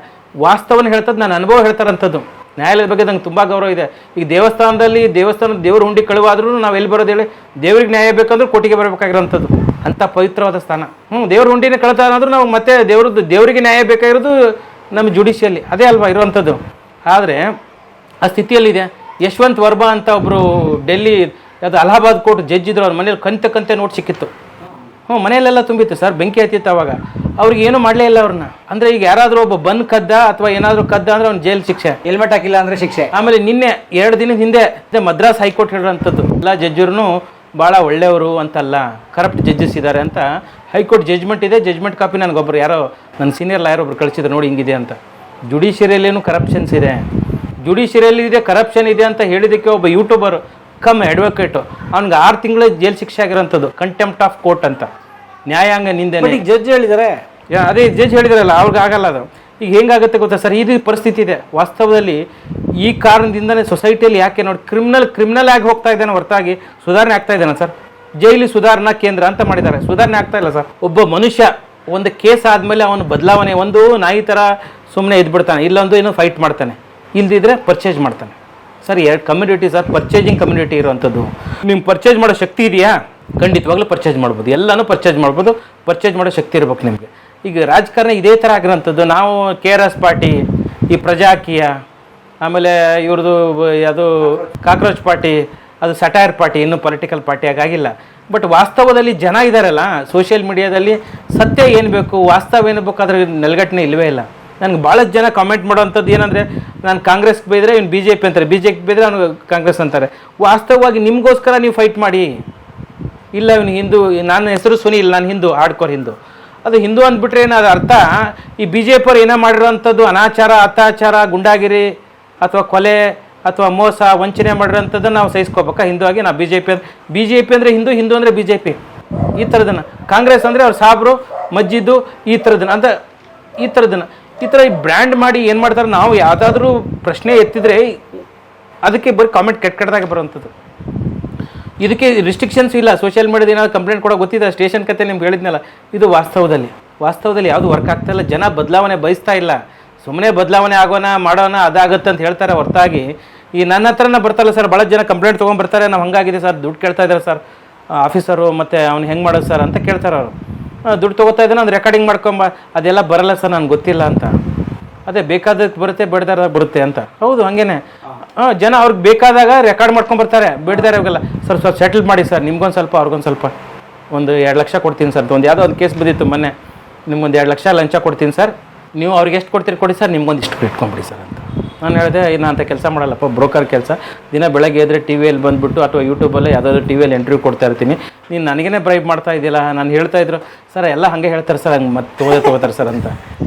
[SPEAKER 1] ವಾಸ್ತವನ ಹೇಳ್ತದ್ದು, ನನ್ನ ಅನುಭವ ಹೇಳ್ತಾರಂಥದ್ದು. ನ್ಯಾಯಾಲಯದ ಬಗ್ಗೆ ನಂಗೆ ತುಂಬ ಗೌರವ ಇದೆ. ಈಗ ದೇವರ ಹುಂಡಿ ಕಳುವಾದ್ರೂ ನಾವು ಎಲ್ಲಿ ಬರೋದು ಹೇಳಿ, ದೇವ್ರಿಗೆ ನ್ಯಾಯ ಬೇಕಂದ್ರೂ ಕೋರ್ಟಿಗೆ ಬರಬೇಕಾಗಿರೋಂಥದ್ದು. ಅಂಥ ಪವಿತ್ರವಾದ ಸ್ಥಾನ. ದೇವ್ರ ಹುಂಡಿನೇ ಕಳ್ತಾ ಅನ್ನೋದ್ರೂ ನಾವು ಮತ್ತೆ ದೇವರಿಗೆ ನ್ಯಾಯ ಬೇಕಾಗಿರೋದು ನಮ್ಮ ಜುಡಿಷಿಯಲ್ಲಿ, ಅದೇ ಅಲ್ವಾ ಇರುವಂಥದ್ದು. ಆದರೆ ಆ ಸ್ಥಿತಿಯಲ್ಲಿದೆ. ಯಶವಂತ್ ವರ್ಮಾ ಅಂತ ಒಬ್ಬರು ಡೆಲ್ಲಿ ಅಲಹಾಬಾದ್ ಕೋರ್ಟ್ ಜಡ್ಜ್ ಇದ್ರು. ಅವ್ರ ಮನೇಲಿ ಕಂತೆ ನೋಟ್ ಸಿಕ್ಕಿತ್ತು. ಮನೆಯಲ್ಲೆಲ್ಲ ತುಂಬಿತ್ತು ಸರ್, ಬೆಂಕಿ ಹತ್ತಿತ್ತು. ಅವಾಗ ಅವ್ರಿಗೆ ಏನೂ ಮಾಡಲೇ ಇಲ್ಲ ಅವ್ರನ್ನ. ಅಂದರೆ ಈಗ ಯಾರಾದರೂ ಒಬ್ಬ ಬನ್ ಕದ್ದ ಅಥವಾ ಏನಾದರೂ ಕದ್ದ ಅಂದರೆ ಅವ್ನು ಜೈಲು ಶಿಕ್ಷೆ,
[SPEAKER 2] ಹೆಲ್ಮೆಟ್ ಹಾಕಿಲ್ಲ ಅಂದರೆ ಶಿಕ್ಷೆ.
[SPEAKER 1] ಆಮೇಲೆ ನಿನ್ನೆ 2 ದಿನದ ಹಿಂದೆ ಮದ್ರಾಸ್ ಹೈಕೋರ್ಟ್ ಹೇಳಿರೋಂಥದ್ದು, ಎಲ್ಲ ಜಡ್ಜರು ಭಾಳ ಒಳ್ಳೆಯವರು ಅಂತಲ್ಲ, ಕರಪ್ಟ್ ಜಡ್ಜಸ್ ಇದ್ದಾರೆ ಅಂತ ಹೈಕೋರ್ಟ್ ಜಡ್ಜ್ಮೆಂಟ್ ಇದೆ. ಜಡ್ಜ್ಮೆಂಟ್ ಕಾಪಿ ನನಗೊಬ್ಬರು ಯಾರೋ ನನ್ನ ಸೀನಿಯರ್ ಲಾಯರ್ ಒಬ್ರು ಕಳಿಸಿದ್ರು, ನೋಡಿ ಹಿಂಗಿದೆ ಅಂತ. ಜುಡಿಷಿಯರಿಯಲ್ಲೇನು ಕರಪ್ಷನ್ಸ್ ಇದೆ, ಜುಡಿಷಿಯರಿಯಲ್ಲಿ ಇದೆ, ಕರಪ್ಷನ್ ಇದೆ ಅಂತ ಹೇಳಿದ್ದಕ್ಕೆ ಒಬ್ಬ ಯೂಟ್ಯೂಬರ್ ಅಡ್ವೊಕೇಟು ಅವ್ನಿಗೆ 6 ತಿಂಗಳ ಜೈಲು ಶಿಕ್ಷೆ ಆಗಿರೋಂಥದ್ದು, ಕಂಟೆಂಪ್ಟ್ ಆಫ್ ಕೋರ್ಟ್ ಅಂತ, ನ್ಯಾಯಾಂಗ ನಿಂದೆ.
[SPEAKER 2] ಜಡ್ಜ್ ಹೇಳಿದ್ದಾರೆ,
[SPEAKER 1] ಅದೇ ಜಡ್ಜ್ ಹೇಳಿದಾರಲ್ಲ, ಅವ್ರಿಗೆ ಆಗಲ್ಲ ಅದು. ಈಗ ಹೆಂಗಾಗುತ್ತೆ ಗೊತ್ತಾ ಸರ್, ಇದು ಪರಿಸ್ಥಿತಿ ಇದೆ ವಾಸ್ತವದಲ್ಲಿ. ಈ ಕಾರಣದಿಂದನೇ ಸೊಸೈಟಿಯಲ್ಲಿ ಯಾಕೆ ನೋಡಿ ಕ್ರಿಮಿನಲ್ ಆಗಿ ಹೋಗ್ತಾ ಇದ್ದಾನೆ ಹೊರತಾಗಿ ಸುಧಾರಣೆ ಆಗ್ತಾ ಇದ್ದಾನೆ ಸರ್. ಜೈಲಿ ಸುಧಾರಣಾ ಕೇಂದ್ರ ಅಂತ ಮಾಡಿದ್ದಾರೆ, ಸುಧಾರಣೆ ಆಗ್ತಾ ಇಲ್ಲ ಸರ್. ಒಬ್ಬ ಮನುಷ್ಯ ಒಂದು ಕೇಸ್ ಆದಮೇಲೆ ಅವನು ಬದಲಾವಣೆ, ಒಂದು ನಾಯಿ ಥರ ಸುಮ್ಮನೆ ಇದ್ಬಿಡ್ತಾನೆ, ಇಲ್ಲೊಂದು ಏನೋ ಫೈಟ್ ಮಾಡ್ತಾನೆ, ಇಲ್ದಿದ್ರೆ ಪರ್ಚೇಸ್ ಮಾಡ್ತಾನೆ sir. 2 community sir, purchasing community ಇರುವಂಥದ್ದು. ನಿಮ್ಗೆ ಪರ್ಚೇಸ್ ಮಾಡೋ ಶಕ್ತಿ ಇದೆಯಾ? ಖಂಡಿತವಾಗ್ಲೂ ಪರ್ಚೇಸ್ ಮಾಡ್ಬೋದು, ಎಲ್ಲನೂ ಪರ್ಚೇಸ್ ಮಾಡ್ಬೋದು. ಪರ್ಚೇಸ್ ಮಾಡೋ ಶಕ್ತಿ ಇರ್ಬೇಕು ನಿಮಗೆ. ಈಗ ರಾಜಕಾರಣ ಇದೇ ಥರ ಆಗಿರೋಂಥದ್ದು. ನಾವು KRS ಪಾರ್ಟಿ, ಈ ಪ್ರಜಾಕೀಯ, ಆಮೇಲೆ ಇವ್ರದ್ದು ಅದು ಕಾಕ್ರೋಚ್ ಪಾರ್ಟಿ, ಅದು ಸಟೈರ್ ಪಾರ್ಟಿ, ಇನ್ನೂ ಪೊಲಿಟಿಕಲ್ ಪಾರ್ಟಿ ಆಗಿಲ್ಲ. ಬಟ್ ವಾಸ್ತವದಲ್ಲಿ ಜನ ಇದ್ದಾರಲ್ಲ ಸೋಷಿಯಲ್ ಮೀಡಿಯಾದಲ್ಲಿ, ಸತ್ಯ ಏನು ಬೇಕು, ವಾಸ್ತವ ಏನು ಬೇಕು, ಅದ್ರ ನೆಲಗಟ್ಟನೆ ಇಲ್ಲವೇ ಇಲ್ಲ. ನನಗೆ ಭಾಳಷ್ಟು ಜನ ಕಾಮೆಂಟ್ ಮಾಡೋವಂಥದ್ದು ಏನಂದರೆ, ನಾನು ಕಾಂಗ್ರೆಸ್ಗೆ ಬೈದರೆ ಇವ್ನು BJP ಅಂತಾರೆ, BJP ಬೈದರೆ ಅವನು ಕಾಂಗ್ರೆಸ್ ಅಂತಾರೆ. ವಾಸ್ತವವಾಗಿ ನಿಮಗೋಸ್ಕರ ನೀವು ಫೈಟ್ ಮಾಡಿ. ಇಲ್ಲ ಇವನು ಹಿಂದೂ, ನನ್ನ ಹೆಸರು ಸುನೀಲ್, ನಾನು ಹಿಂದೂ, ಹಾರ್ಡ್ಕೋರ್ ಹಿಂದೂ. ಅದು ಹಿಂದೂ ಅಂದ್ಬಿಟ್ರೆ ಏನು ಅದು ಅರ್ಥ? ಈ BJP ಅವ್ರು ಏನೋ ಮಾಡಿರೋವಂಥದ್ದು ಅನಾಚಾರ, ಅತ್ಯಾಚಾರ, ಗುಂಡಾಗಿರಿ ಅಥವಾ ಕೊಲೆ ಅಥವಾ ಮೋಸ ವಂಚನೆ ಮಾಡಿರೋಂಥದ್ದನ್ನು ನಾವು ಸಹಿಸ್ಕೋಬೇಕಾ ಹಿಂದೂ ಆಗಿ ನಾವು ಬಿ ಜೆ ಪಿ ಅಂದರೆ ಹಿಂದೂ, ಹಿಂದೂ ಅಂದರೆ ಬಿ ಜೆ ಪಿ, ಈ ಥರದನ್ನು. ಕಾಂಗ್ರೆಸ್ ಅಂದರೆ ಅವ್ರು ಸಾಬ್ರು ಮಜ್ಜಿದ್ದು ಈ ಥರದನ್ನು ಅಂತ ಈ ಥರ ಬ್ರ್ಯಾಂಡ್ ಮಾಡಿ ಏನು ಮಾಡ್ತಾರೆ. ನಾವು ಯಾವುದಾದ್ರೂ ಪ್ರಶ್ನೆ ಎತ್ತಿದ್ರೆ ಅದಕ್ಕೆ ಬರೀ ಕಾಮೆಂಟ್ ಕೆಟ್ಟದಾಗಿ ಬರುವಂಥದ್ದು. ಇದಕ್ಕೆ ರಿಸ್ಟ್ರಿಕ್ಷನ್ಸ್ ಇಲ್ಲ. ಸೋಷಿಯಲ್ ಮೀಡಿಯಾದ ಏನಾದ್ರು ಕಂಪ್ಲೇಂಟ್ ಕೂಡ ಗೊತ್ತಿದೆ. ಸ್ಟೇಷನ್ ಕತೆ ನಿಮ್ಗೆ ಹೇಳಿದ್ನಲ್ಲ, ಇದು ವಾಸ್ತವದಲ್ಲಿ ಯಾವುದು ವರ್ಕ್ ಆಗ್ತಾ ಇಲ್ಲ. ಜನ ಬದಲಾವಣೆ ಬಯಸ್ತಾ ಇಲ್ಲ. ಸುಮ್ಮನೆ ಬದಲಾವಣೆ ಮಾಡೋಣ ಅದಾಗುತ್ತೆ ಅಂತ ಹೇಳ್ತಾರೆ ಹೊರತಾಗಿ ಈ ನನ್ನ ಹತ್ರನೇ ಬರ್ತಾರಲ್ಲ ಸರ್, ಭಾಳ ಜನ ಕಂಪ್ಲೇಂಟ್ ತೊಗೊಂಡ್ಬರ್ತಾರೆ. ನಾವು ಹಂಗಾಗಿದೆ ಸರ್, ದುಡ್ಡು ಕೇಳ್ತಾ ಇದ್ದಾರೆ ಸರ್ ಆಫೀಸರು, ಮತ್ತು ಅವ್ನು ಹೆಂಗೆ ಮಾಡೋದು ಸರ್ ಅಂತ ಕೇಳ್ತಾರೆ ಅವರು. ದುಡ್ಡು ತೊಗೋತಾ ಇದ್ದಾನೆ, ಒಂದು ರೆಕಾರ್ಡಿಂಗ್ ಮಾಡ್ಕೊಂಬ, ಅದೆಲ್ಲ ಬರಲ್ಲ ಸರ್, ನನಗೆ ಗೊತ್ತಿಲ್ಲ ಅಂತ. ಅದೇ ಬೇಕಾದಕ್ಕೆ ಬರುತ್ತೆ, ಬೇಡ್ದಾಗ ಬರುತ್ತೆ ಅಂತ. ಹೌದು, ಹಂಗೇನೆ ಜನ ಅವ್ರಿಗೆ ಬೇಕಾದಾಗ ರೆಕಾರ್ಡ್ ಮಾಡ್ಕೊಂಬರ್ತಾರೆ, ಬೇಡ್ದಾರೆ ಅವಾಗೆಲ್ಲ ಸರ್ ಸ್ವಲ್ಪ ಸೆಟಲ್ ಮಾಡಿ ಸರ್, ನಿಮ್ಗೊಂದು ಸ್ವಲ್ಪ ಅವ್ರಿಗೊಂದು ಸ್ವಲ್ಪ, ಒಂದು 2 ಲಕ್ಷ ಕೊಡ್ತೀನಿ ಸರ್. ಒಂದು ಯಾವುದೋ ಒಂದು ಕೇಸ್ ಬಂದಿತ್ತು ಮೊನ್ನೆ, ನಿಮ್ಗೊಂದು 2 ಲಕ್ಷ ಲಂಚ ಕೊಡ್ತೀನಿ ಸರ್, ನೀವು ಅವ್ರಿಗೆ ಎಷ್ಟು ಕೊಡ್ತೀರಿ ಕೊಡಿ ಸರ್, ನಿಮ್ಗೊಂದು ಇಷ್ಟು ಇಟ್ಕೊಂಬಿಡಿ ಸರ್ ಅಂತ. ನಾನು ಹೇಳಿದೆ, ನಾನು ಅಂತ ಕೆಲಸ ಮಾಡಲ್ಲಪ್ಪ, ಬ್ರೋಕರ್ ಕೆಲಸ. ದಿನ ಬೆಳಗ್ಗೆ ಎದ್ರೆ ಟಿ ವಿಯಲ್ಲಿ ಬಂದುಬಿಟ್ಟು ಅಥವಾ ಯೂಟ್ಯೂಬಲ್ಲೇ ಯಾವುದಾದ್ರು ಟಿ ವಿಯಲ್ಲಿ ಇಂಟರ್ವ್ಯೂ ಕೊಡ್ತಾ ಇರ್ತೀನಿ. ನೀನು ನನಗೇ ಬ್ರೈಬ್ ಮಾಡ್ತಾ ಇದೆಯಲ್ಲ. ನಾನು ಹೇಳ್ತಾ ಇದ್ರು ಸರ್, ಎಲ್ಲ ಹಾಗೆ ಹೇಳ್ತಾರೆ ಸರ್, ಹಂಗೆ ಮತ್ತೆ ತೊಗೋತಾರೆ ಸರ್ ಅಂತ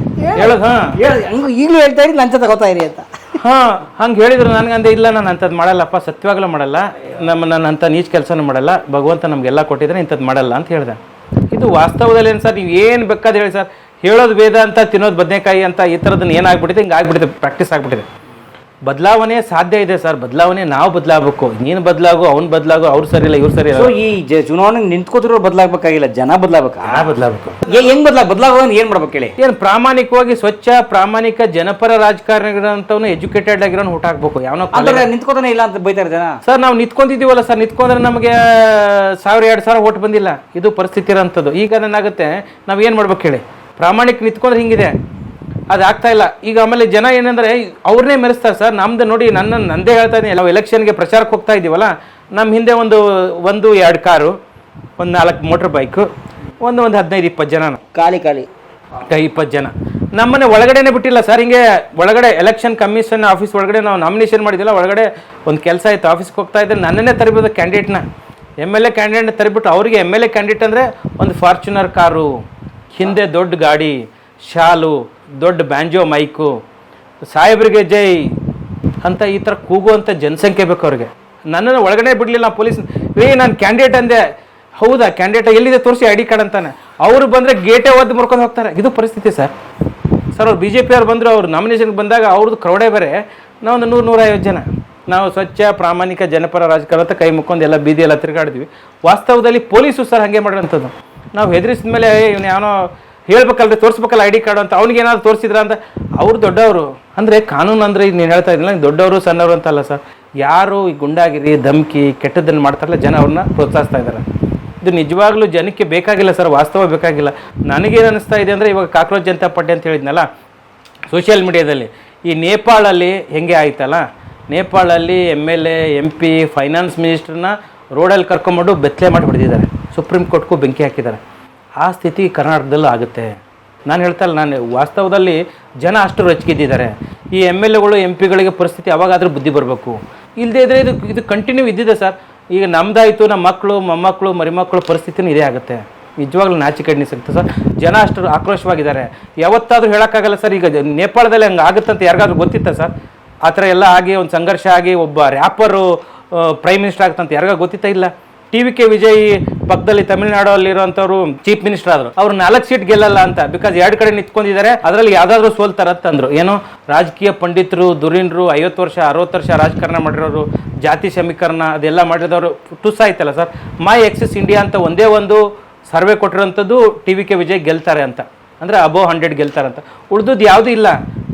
[SPEAKER 1] ಹೇಳೋದು.
[SPEAKER 2] ಈಗಲೂ ಹೇಳ್ತಾ ಇರಿ ಲಂಚ ತಗೋತಾ ಇರಿ ಅಂತ.
[SPEAKER 1] ಹಂಗೆ ಹೇಳಿದ್ರು. ನನಗಂದೆ ಇಲ್ಲ, ನಾನು ಅಂಥದ್ದು ಮಾಡಲ್ಲಪ್ಪ, ಸತ್ಯವಾಗಲೂ ಮಾಡಲ್ಲ, ನಾನು ಅಂಥ ನೀಚ್ ಕೆಲಸನೂ ಮಾಡಲ್ಲ, ಭಗವಂತ ನಮಗೆಲ್ಲ ಕೊಟ್ಟಿದ್ರೆ ಇಂಥದ್ದು ಮಾಡಲ್ಲ ಅಂತ ಹೇಳಿದೆ. ಇದು ವಾಸ್ತವದಲ್ಲಿ ಏನು ಸರ್, ನೀವು ಏನು ಬೇಕಾದ ಹೇಳಿ ಸರ್, ಹೇಳೋದು ವೇದ ಅಂತ ತಿನ್ನೋದು ಬದನೆಕಾಯಿ ಅಂತ ಈ ಥರದನ್ನು ಏನಾಗ್ಬಿಟ್ಟಿದೆ, ಹಿಂಗೆ ಆಗ್ಬಿಟ್ಟಿದೆ, ಪ್ರಾಕ್ಟೀಸ್ ಆಗಿಬಿಟ್ಟಿದೆ. ಬದಲಾವಣೆ ಸಾಧ್ಯ ಇದೆ ಸರ್, ಬದಲಾವಣೆ ನಾವು ಬದಲಾಗಬೇಕು. ನೀನು ಬದಲಾಗು, ಅವ್ನು ಬದಲಾಗು, ಅವ್ರು ಸರಿ ಇಲ್ಲ, ಇವ್ರು ಸರಿ ಇಲ್ಲ.
[SPEAKER 2] ಈ ಚುನಾವಣೆಗೆ ನಿಂತ್ಕೋತಿರೋ ಬದಲಾಗಬೇಕಾಗಿಲ್ಲ, ಜನ ಬದಲಾಗಬೇಕು. ಹೆಂಗ್ ಬದಲಾಗೋದು ಏನು ಮಾಡ್ಬೇಕು ಹೇಳಿ?
[SPEAKER 1] ಏನು ಪ್ರಾಮಾಣಿಕವಾಗಿ ಸ್ವಚ್ಛ ಪ್ರಾಮಾಣಿಕ ಜನಪರ ರಾಜಕಾರಣಿಗಳಂತವನು ಎಜುಕೇಟೆಡ್ ಆಗಿರೋನು ಊಟ ಹಾಕ್ಬೇಕು. ಯಾವನೋ
[SPEAKER 2] ನಿಂತ್ಕೋತಾನೆ ಇಲ್ಲ ಅಂತ ಬೈತಾರೆ ಜನ.
[SPEAKER 1] ಸರ್, ನಾವು ನಿಂತ್ಕೊಂಡಿದ್ದೀವಲ್ಲ ಸರ್, ನಿಂತ್ಕೊಂಡ್ರೆ ನಮಗೆ 1000-2000 ಓಟ್ ಬಂದಿಲ್ಲ, ಇದು ಪರಿಸ್ಥಿತಿ ಇರೋಂಥದ್ದು. ಈಗ ಏನಾಗುತ್ತೆ, ನಾವು ಏನು ಮಾಡ್ಬೇಕು ಹೇಳಿ? ಪ್ರಾಮಾಣಿಕ ನಿಂತ್ಕೊಂಡ್ರೆ ಹಿಂಗಿದೆ, ಅದು ಆಗ್ತಾ ಇಲ್ಲ. ಈಗ ಆಮೇಲೆ ಜನ ಏನಂದರೆ ಅವ್ರನ್ನೇ ಮೆರೆಸ್ತಾರೆ ಸರ್. ನಮ್ದು ನೋಡಿ, ನಂದೇ ಹೇಳ್ತಾ ಇದ್ದೀನಿ, ನಾವು ಎಲೆಕ್ಷನ್ಗೆ ಪ್ರಚಾರಕ್ಕೆ ಹೋಗ್ತಾ ಇದ್ದೀವಲ್ಲ, ನಮ್ಮ ಹಿಂದೆ ಒಂದು 2 ಕಾರು, ಒಂದು 4 ಮೋಟ್ರ್ ಬೈಕು, ಒಂದು 15-20 ಜನ, ಖಾಲಿ 20 ಜನ ನಮ್ಮನೆ ಒಳಗಡೆನೇ ಬಿಟ್ಟಿಲ್ಲ ಸರ್. ಹಿಂಗೆ ಒಳಗಡೆ ಎಲೆಕ್ಷನ್ ಕಮಿಷನ್ ಆಫೀಸ್ ಒಳಗಡೆ ನಾವು ನಾಮಿನೇಷನ್ ಮಾಡಿದ್ದಿಲ್ಲ, ಒಳಗಡೆ ಒಂದು ಕೆಲಸ ಆಯಿತು, ಆಫೀಸ್ಗೆ ಹೋಗ್ತಾ ಇದ್ದರೆ ನನ್ನನ್ನೇ ತರಿಬೋದು ಕ್ಯಾಂಡಿಡೇಟ್ನ, MLA ಕ್ಯಾಂಡಿಡೇಟ್ನ ತರಿಬಿಟ್ಟು ಅವರಿಗೆ MLA ಕ್ಯಾಂಡಿಡೇಟ್ ಅಂದರೆ ಒಂದು ಫಾರ್ಚುನರ್ ಕಾರು, ಹಿಂದೆ ದೊಡ್ಡ ಗಾಡಿ, ಶಾಲು, ದೊಡ್ಡ ಬ್ಯಾಂಜೋ ಮೈಕು, ಸಾಹೇಬ್ರಿಗೆ ಜೈ ಅಂತ ಈ ಥರ ಕೂಗುವಂಥ ಜನಸಂಖ್ಯೆ ಬೇಕು ಅವ್ರಿಗೆ. ನನ್ನನ್ನು ಒಳಗಡೆ ಬಿಡಲಿಲ್ಲ ಪೊಲೀಸ್. ನಾನು ಕ್ಯಾಂಡಿಡೇಟ್ ಅಂದೆ. ಹೌದಾ ಕ್ಯಾಂಡಿಡೇಟ್ ಎಲ್ಲಿದೆ ತೋರಿಸಿ ID ಕಾರ್ಡ್ ಅಂತಾನೆ. ಅವರು ಬಂದರೆ ಗೇಟೇ ಒದ್ದು ಮುರ್ಕೊಂಡು ಹೋಗ್ತಾರೆ. ಇದು ಪರಿಸ್ಥಿತಿ ಸರ್. ಅವ್ರು BJP ಅವ್ರು ಬಂದರು, ಅವ್ರು ನಾಮಿನೇಷನ್ಗೆ ಬಂದಾಗ ಅವ್ರದ್ದು ಕ್ರೌಡೇ ಬೇರೆ. ನಾವೊಂದು 100-150 ಜನ, ನಾವು ಸ್ವಚ್ಛ ಪ್ರಾಮಾಣಿಕ ಜನಪರ ರಾಜಕಾರಣ ಅಂತ ಕೈ ಮುಕ್ಕೊಂಡು ಎಲ್ಲ ಬೀದಿ ಎಲ್ಲ ತಿರುಗಾಡಿದ್ವಿ. ವಾಸ್ತವದಲ್ಲಿ ಪೊಲೀಸು ಸರ್ ಹಾಗೆ ಮಾಡೋಂಥದ್ದು. ನಾವು ಹೆದರಿಸಿದ ಮೇಲೆ ಇವನು ಯಾವನೋ ಹೇಳ್ಬೇಕಲ್ರಿ, ತೋರಿಸ್ಬೇಕಲ್ಲ ID ಕಾರ್ಡು ಅಂತ. ಅವ್ನಿಗೆ ಏನಾದ್ರು ತೋರಿಸಿದ್ರ ಅಂತ. ಅವ್ರು ದೊಡ್ಡವರು ಅಂದರೆ ಕಾನೂನು ಅಂದರೆ ಈಗ ನೀನು ಹೇಳ್ತಾ ಇದ್ದಿಲ್ಲ, ದೊಡ್ಡವರು ಸಣ್ಣವರು ಅಂತಲ್ಲ ಸರ್. ಯಾರು ಈ ಗುಂಡಾಗಿರಿ ಧಮಕಿ ಕೆಟ್ಟದ್ದನ್ನು ಮಾಡ್ತಾರಲ್ಲ, ಜನ ಅವ್ರನ್ನ ಪ್ರೋತ್ಸಾಹಿಸ್ತಾ ಇದ್ದಾರೆ. ಇದು ನಿಜವಾಗ್ಲೂ ಜನಕ್ಕೆ ಬೇಕಾಗಿಲ್ಲ ಸರ್, ವಾಸ್ತವ ಬೇಕಾಗಿಲ್ಲ. ನನಗೇನು ಅನ್ನಿಸ್ತಾ ಇದೆ ಅಂದರೆ, ಇವಾಗ ಕಾಕ್ರೋಚ್ ಜನತಾ ಪಾರ್ಟಿ ಅಂತ ಹೇಳಿದ್ನಲ್ಲ ಸೋಷಿಯಲ್ ಮೀಡಿಯಾದಲ್ಲಿ, ಈ ನೇಪಾಳಲ್ಲಿ ಹೆಂಗೆ ಆಯ್ತಲ್ಲ, ನೇಪಾಳಲ್ಲಿ MLA MP ಫೈನಾನ್ಸ್ ಮಿನಿಸ್ಟ್ರನ್ನ ರೋಡಲ್ಲಿ ಕರ್ಕೊಂಬಿಟ್ಟು ಬೆತ್ತಲೆ ಮಾಡಿ ಹೊಡೆದಿದ್ದಾರೆ, ಸುಪ್ರೀಂ ಕೋರ್ಟ್ಗೂ ಬೆಂಕಿ ಹಾಕಿದ್ದಾರೆ. ಆ ಸ್ಥಿತಿ ಕರ್ನಾಟಕದಲ್ಲೂ ಆಗುತ್ತೆ. ನಾನು ಹೇಳ್ತಾ ಇಲ್ಲ, ನಾನು ವಾಸ್ತವದಲ್ಲಿ ಜನ ಅಷ್ಟು ರೊಚ್ಚಿಗಿದ್ದಾರೆ. ಈ MLAಗಳು MP ಗಳಿಗೆ ಪರಿಸ್ಥಿತಿ ಯಾವಾಗಾದರೂ ಬುದ್ಧಿ ಬರಬೇಕು. ಇಲ್ಲದೇ ಇದ್ದರೆ ಇದು ಕಂಟಿನ್ಯೂ ಇದ್ದಿದೆ ಸರ್. ಈಗ ನಮ್ಮದಾಯಿತು, ನಮ್ಮ ಮಕ್ಕಳು ಮೊಮ್ಮಕ್ಕಳು ಮರಿಮಕ್ಕಳು ಪರಿಸ್ಥಿತಿನೂ ಇದೇ ಆಗುತ್ತೆ. ನಿಜವಾಗ್ಲೂ ನಾಚಿಕೆಡ್ನಿ ಸಿಗುತ್ತೆ ಸರ್. ಜನ ಅಷ್ಟು ಆಕ್ರೋಶವಾಗಿದ್ದಾರೆ. ಯಾವತ್ತಾದರೂ ಹೇಳೋಕ್ಕಾಗಲ್ಲ ಸರ್. ಈಗ ನೇಪಾಳದಲ್ಲಿ ಹಂಗೆ ಆಗುತ್ತಂತ ಯಾರಿಗಾದ್ರೂ ಗೊತ್ತಿತ್ತಾ ಸರ್? ಆ ಥರ ಎಲ್ಲ ಆಗಿ ಒಂದು ಸಂಘರ್ಷ ಆಗಿ ಒಬ್ಬ ರ್ಯಾಪರು ಪ್ರೈಮ್ ಮಿನಿಸ್ಟರ್ ಆಗುತ್ತಂತ ಯಾರಿಗ ಗೊತ್ತಿತ್ತಾ? ಇಲ್ಲ. TVK ವಿಜಯ್ ಪಕ್ಕದಲ್ಲಿ ತಮಿಳುನಾಡಲ್ಲಿರುವಂಥವ್ರು ಚೀಫ್ ಮಿನಿಸ್ಟರ್ ಆದರು. ಅವ್ರು 4 ಸೀಟ್ ಗೆಲ್ಲಲ್ಲ ಅಂತ, ಬಿಕಾಸ್ 2 ಕಡೆ ನಿಂತ್ಕೊಂಡಿದ್ದಾರೆ, ಅದರಲ್ಲಿ ಯಾವುದಾದ್ರೂ ಸೋಲ್ತಾರಂತಂದ್ರು. ಏನೋ ರಾಜಕೀಯ ಪಂಡಿತರು, ದುರೀಣರು, 50 ವರ್ಷ 60 ವರ್ಷ ರಾಜಕಾರಣ ಮಾಡಿರೋರು, ಜಾತಿ ಸಮೀಕರಣ ಅದೆಲ್ಲ ಮಾಡಿದವರು ಟುಸ್ಸಾಯ್ತಲ್ಲ ಸರ್. ಮೈ ಎಕ್ಸಿಸ್ ಇಂಡಿಯಾ ಅಂತ ಒಂದೇ ಒಂದು ಸರ್ವೆ ಕೊಟ್ಟಿರೋಂಥದ್ದು TVK ವಿಜಯ್ ಗೆಲ್ತಾರೆ ಅಂತ, ಅಂದರೆ ಅಬೋವ್ 100 ಗೆಲ್ತಾರಂತ. ಉಳಿದದ್ದು ಯಾವುದೂ ಇಲ್ಲ.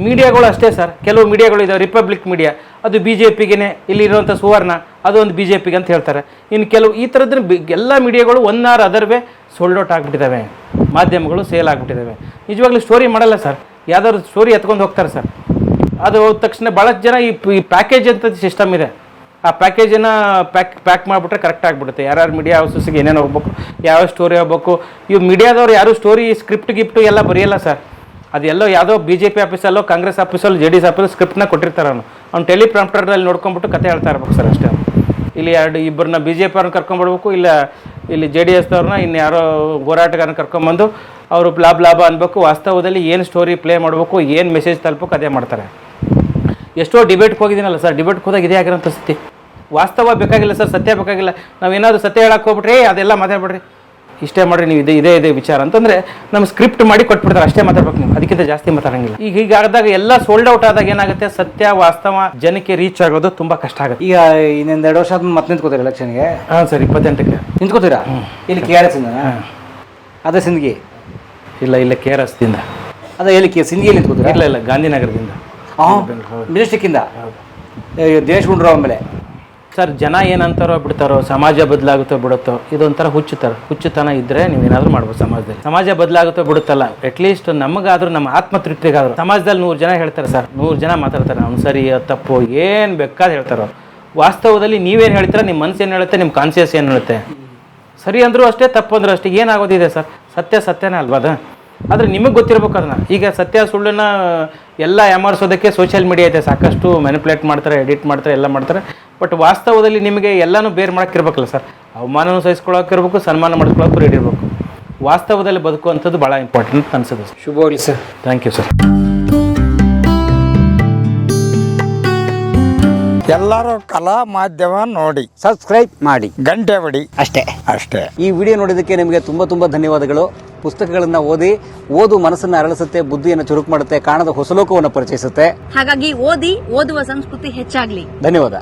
[SPEAKER 1] ಮೀಡಿಯಾಗಳು ಅಷ್ಟೇ ಸರ್. ಕೆಲವು ಮೀಡಿಯಾಗಳು ಇದಾವೆ, ರಿಪಬ್ಲಿಕ್ ಮೀಡಿಯಾ, ಅದು BJPಗೆ, ಇಲ್ಲಿರುವಂಥ ಸುವರ್ಣ ಅದು ಒಂದು BJPಗೆ ಅಂತ ಹೇಳ್ತಾರೆ. ಇನ್ನು ಕೆಲವು ಈ ಥರದ್ರ ಎಲ್ಲ ಮೀಡಿಯಾಗಳು one or other way sold out ಆಗಿಬಿಟ್ಟಿದ್ದಾವೆ. ಮಾಧ್ಯಮಗಳು ಸೇಲ್ ಆಗಿಬಿಟ್ಟಿದ್ದಾವೆ. ನಿಜವಾಗ್ಲೂ ಸ್ಟೋರಿ ಮಾಡಲ್ಲ ಸರ್. ಯಾವುದಾದ್ರು ಸ್ಟೋರಿ ಎತ್ಕೊಂಡು ಹೋಗ್ತಾರೆ ಸರ್. ಅದು ಹೋದ ತಕ್ಷಣ ಭಾಳಷ್ಟು ಜನ ಈ ಪ್ಯಾಕೇಜ್ ಅಂತ ಸಿಸ್ಟಮ್ ಇದೆ. ಆ ಪ್ಯಾಕೇಜನ್ನು ಪ್ಯಾಕ್ ಮಾಡಿಬಿಟ್ರೆ ಕರೆಕ್ಟ್ ಆಗಿಬಿಡುತ್ತೆ. ಯಾರ್ಯಾರು ಮೀಡಿಯಾ ಹೌಸಸ್ಗೆ ಏನೇನು ಹೋಗ್ಬೇಕು, ಯಾವ ಸ್ಟೋರಿ ಹೋಗ್ಬೇಕು. ಇವು ಮೀಡಿಯಾದವ್ರು ಯಾರು ಸ್ಟೋರಿ ಸ್ಕ್ರಿಪ್ಟ್ ಗಿಫ್ಟು ಎಲ್ಲ ಬರೆಯಲ್ಲ ಸರ್. ಅದೆಲ್ಲೋ ಯಾವುದೋ BJP ಆಫೀಸಲ್ಲೋ ಕಾಂಗ್ರೆಸ್ ಆಫೀಸಲ್ಲೋ JDS ಆಫೀಸಲ್ಲಿ ಸ್ಕ್ರಿಪ್ಟ್ನ ಕೊಟ್ಟಿರ್ತಾರೆ. ಅವ್ನು ಟೆಲಿಪ್ರಾಂಪ್ಟರ್ನಲ್ಲಿ ನೋಡ್ಕೊಂಬಿಟ್ಟು ಕತೆ ಹೇಳ್ತಾ ಇರ್ಬೇಕು ಸರ್ ಅಷ್ಟೇ. ಇಲ್ಲಿ ಇಬ್ಬರನ್ನ BJP ಅವ್ರನ್ನ ಕರ್ಕೊಂಡ್ಬಿಡ್ಬೇಕು, ಇಲ್ಲ ಇಲ್ಲಿ JDSದವ್ರನ್ನ ಇನ್ಯಾರೋ ಹೋರಾಟಗಾರನ ಕರ್ಕೊಂಬಂದು ಅವರು ಲಾಭ ಅನ್ಬೇಕು. ವಾಸ್ತವದಲ್ಲಿ ಏನು ಸ್ಟೋರಿ ಪ್ಲೇ ಮಾಡಬೇಕು, ಏನು ಮೆಸೇಜ್ ತಲುಪಬೇಕು ಅದೇ ಮಾಡ್ತಾರೆ. ಎಷ್ಟೋ ಡಿಬೇಟ್ಗೆ ಹೋಗಿದ್ದೀನಲ್ಲ ಸರ್, ಡಿಬೇಟ್ಗೆ ಹೋದಾಗ ಇದೇ ಆಗಿರೋ ಸ್ಥಿತಿ. ವಾಸ್ತವ ಬೇಕಾಗಿಲ್ಲ ಸರ್, ಸತ್ಯ ಬೇಕಾಗಿಲ್ಲ. ನಾವೇನಾದ್ರು ಸತ್ಯ ಹೇಳಕ್ಕೆ ಹೋಗ್ಬಿಟ್ರಿ ಅದೆಲ್ಲ ಮಾತಾಡ್ಬಿಡ್ರಿ, ಇಷ್ಟೇ ಮಾಡ್ರಿ ನೀವು, ಇದೇ ವಿಚಾರ ಅಂತಂದರೆ ನಮ್ಮ ಸ್ಕ್ರಿಪ್ಟ್ ಮಾಡಿ ಕೊಟ್ಬಿಡ್ತಾರೆ, ಅಷ್ಟೇ ಮಾತಾಡ್ಬೇಕು ನೀವು, ಅದಕ್ಕಿಂತ ಜಾಸ್ತಿ ಮಾತಾಡಂಗಿಲ್ಲ. ಈಗ ಹೀಗಾದಾಗ ಎಲ್ಲ ಸೋಲ್ಡ್ ಔಟ್ ಆದಾಗ ಏನಾಗುತ್ತೆ, ಸತ್ಯ ವಾಸ್ತವ ಜನಕ್ಕೆ ರೀಚ್ ಆಗೋದು ತುಂಬ ಕಷ್ಟ ಆಗುತ್ತೆ.
[SPEAKER 2] ಈಗ ಇನ್ನೊಂದು 2 ವರ್ಷ ಆದ್ಮೇಲೆ ಮತ್ತೆ ನಿಂತ್ಕೋತೀರಾ ಎಲೆಕ್ಷನ್ಗೆ?
[SPEAKER 1] ಹಾಂ ಸರ್, 28ಕ್ಕೆ
[SPEAKER 2] ನಿಂತ್ಕೋತೀರಾ? ಇಲ್ಲಿ KRS ಇಂದ? ಅದೇ ಸಿಂದಗಿ?
[SPEAKER 1] ಇಲ್ಲ, KRSದಿಂದ.
[SPEAKER 2] ಅದೇ ಎಲ್ಲಿ ಸಿಂದಗಿಯಲ್ಲಿ ನಿಂತ್ಕೋತೀರಾ?
[SPEAKER 1] ಇಲ್ಲ, ಗಾಂಧಿನಗರದಿಂದ.
[SPEAKER 2] ಮೆಜೆಸ್ಟಿಕ್ಕಿಂದ ದಿನೇಶ್ ಗುಂಡೂರಾವ್ ಮೇಲೆ
[SPEAKER 1] ಸರ್, ಜನ ಏನಂತಾರೋ ಬಿಡ್ತಾರೋ, ಸಮಾಜ ಬದಲಾಗುತ್ತೋ ಬಿಡುತ್ತೋ, ಇದೊಂಥರ ಹುಚ್ಚುತನ ಇದ್ದರೆ ನೀವೇನಾದರೂ ಮಾಡ್ಬೋದು ಸಮಾಜದಲ್ಲಿ. ಸಮಾಜ ಬದಲಾಗುತ್ತೋ ಬಿಡುತ್ತಲ್ಲ, ಅಟ್ಲೀಸ್ಟ್ ನಮಗಾದ್ರೂ, ನಮ್ಮ ಆತ್ಮತೃಪ್ತಿಗಾದ್ರು. ಸಮಾಜದಲ್ಲಿ 100 ಜನ ಹೇಳ್ತಾರೆ ಸರ್, 100 ಜನ ಮಾತಾಡ್ತಾರೆ, ಅವ್ನು ಸರಿ ತಪ್ಪು ಏನು ಬೇಕಾದ್ರೆ ಹೇಳ್ತಾರೋ. ವಾಸ್ತವದಲ್ಲಿ ನೀವೇನು ಹೇಳ್ತೀರ, ನಿಮ್ಮ ಮನಸ್ಸು ಏನು ಹೇಳುತ್ತೆ, ನಿಮ್ಮ ಕಾನ್ಸಿಯಸ್ ಏನು ಹೇಳುತ್ತೆ. ಸರಿ ಅಂದರೂ ಅಷ್ಟೇ, ತಪ್ಪು ಅಂದರೂ ಅಷ್ಟೇ, ಏನಾಗೋದಿದೆ ಸರ್, ಸತ್ಯನೇ ಅಲ್ವಾ ಅದು. ಆದರೆ ನಿಮಗೆ ಗೊತ್ತಿರ್ಬೇಕು ಅದನ್ನ. ಈಗ ಸತ್ಯ ಸುಳ್ಳನ್ನ ಎಲ್ಲ ಯಾಮಾರಿಸೋದಕ್ಕೆ ಸೋಷಿಯಲ್ ಮೀಡಿಯಾ ಐತೆ, ಸಾಕಷ್ಟು ಮ್ಯಾನಿಪುಲೇಟ್ ಮಾಡ್ತಾರೆ, ಎಡಿಟ್ ಮಾಡ್ತಾರೆ, ಎಲ್ಲ ಮಾಡ್ತಾರೆ. ಬಟ್ ವಾಸ್ತವದಲ್ಲಿ ನಿಮಗೆ ಎಲ್ಲನೂ ಬೇರೆ ಮಾಡೋಕ್ಕಿರ್ಬೇಕಲ್ಲ ಸರ್. ಅವಮಾನನೂ ಸಹಿಸ್ಕೊಳ್ಳೋಕ್ಕಿರ್ಬೇಕು, ಸನ್ಮಾನ ಮಾಡ್ಕೊಳ್ಳೋಕ್ಕೂ ರೆಡಿ ಇರಬೇಕು. ವಾಸ್ತವದಲ್ಲಿ ಬದುಕುವಂಥದ್ದು ಭಾಳ ಇಂಪಾರ್ಟೆಂಟ್ ಅನ್ಸುತ್ತೆ.
[SPEAKER 2] ಶುಭವಾಗಲಿ ಸರ್.
[SPEAKER 1] Thank you sir.
[SPEAKER 3] ಎಲ್ಲರೂ ಕಲಾ ಮಾಧ್ಯಮ ನೋಡಿ,
[SPEAKER 2] ಸಬ್ಸ್ಕ್ರೈಬ್ ಮಾಡಿ,
[SPEAKER 3] ಗಂಟೆ ಹೊಡಿ,
[SPEAKER 2] ಅಷ್ಟೇ. ಈ ವಿಡಿಯೋ ನೋಡಿದ್ದಕ್ಕೆ ನಿಮಗೆ ತುಂಬ ಧನ್ಯವಾದಗಳು. ಪುಸ್ತಕಗಳನ್ನ ಓದು ಮನಸ್ಸನ್ನು ಅರಳಿಸುತ್ತೆ, ಬುದ್ಧಿಯನ್ನು ಚುರುಕು ಮಾಡುತ್ತೆ, ಕಾಣದ ಹೊಸ ಲೋಕವನ್ನು ಪರಿಚಯಿಸುತ್ತೆ.
[SPEAKER 4] ಹಾಗಾಗಿ ಓದುವ ಸಂಸ್ಕೃತಿ ಹೆಚ್ಚಾಗ್ಲಿ.
[SPEAKER 2] ಧನ್ಯವಾದ.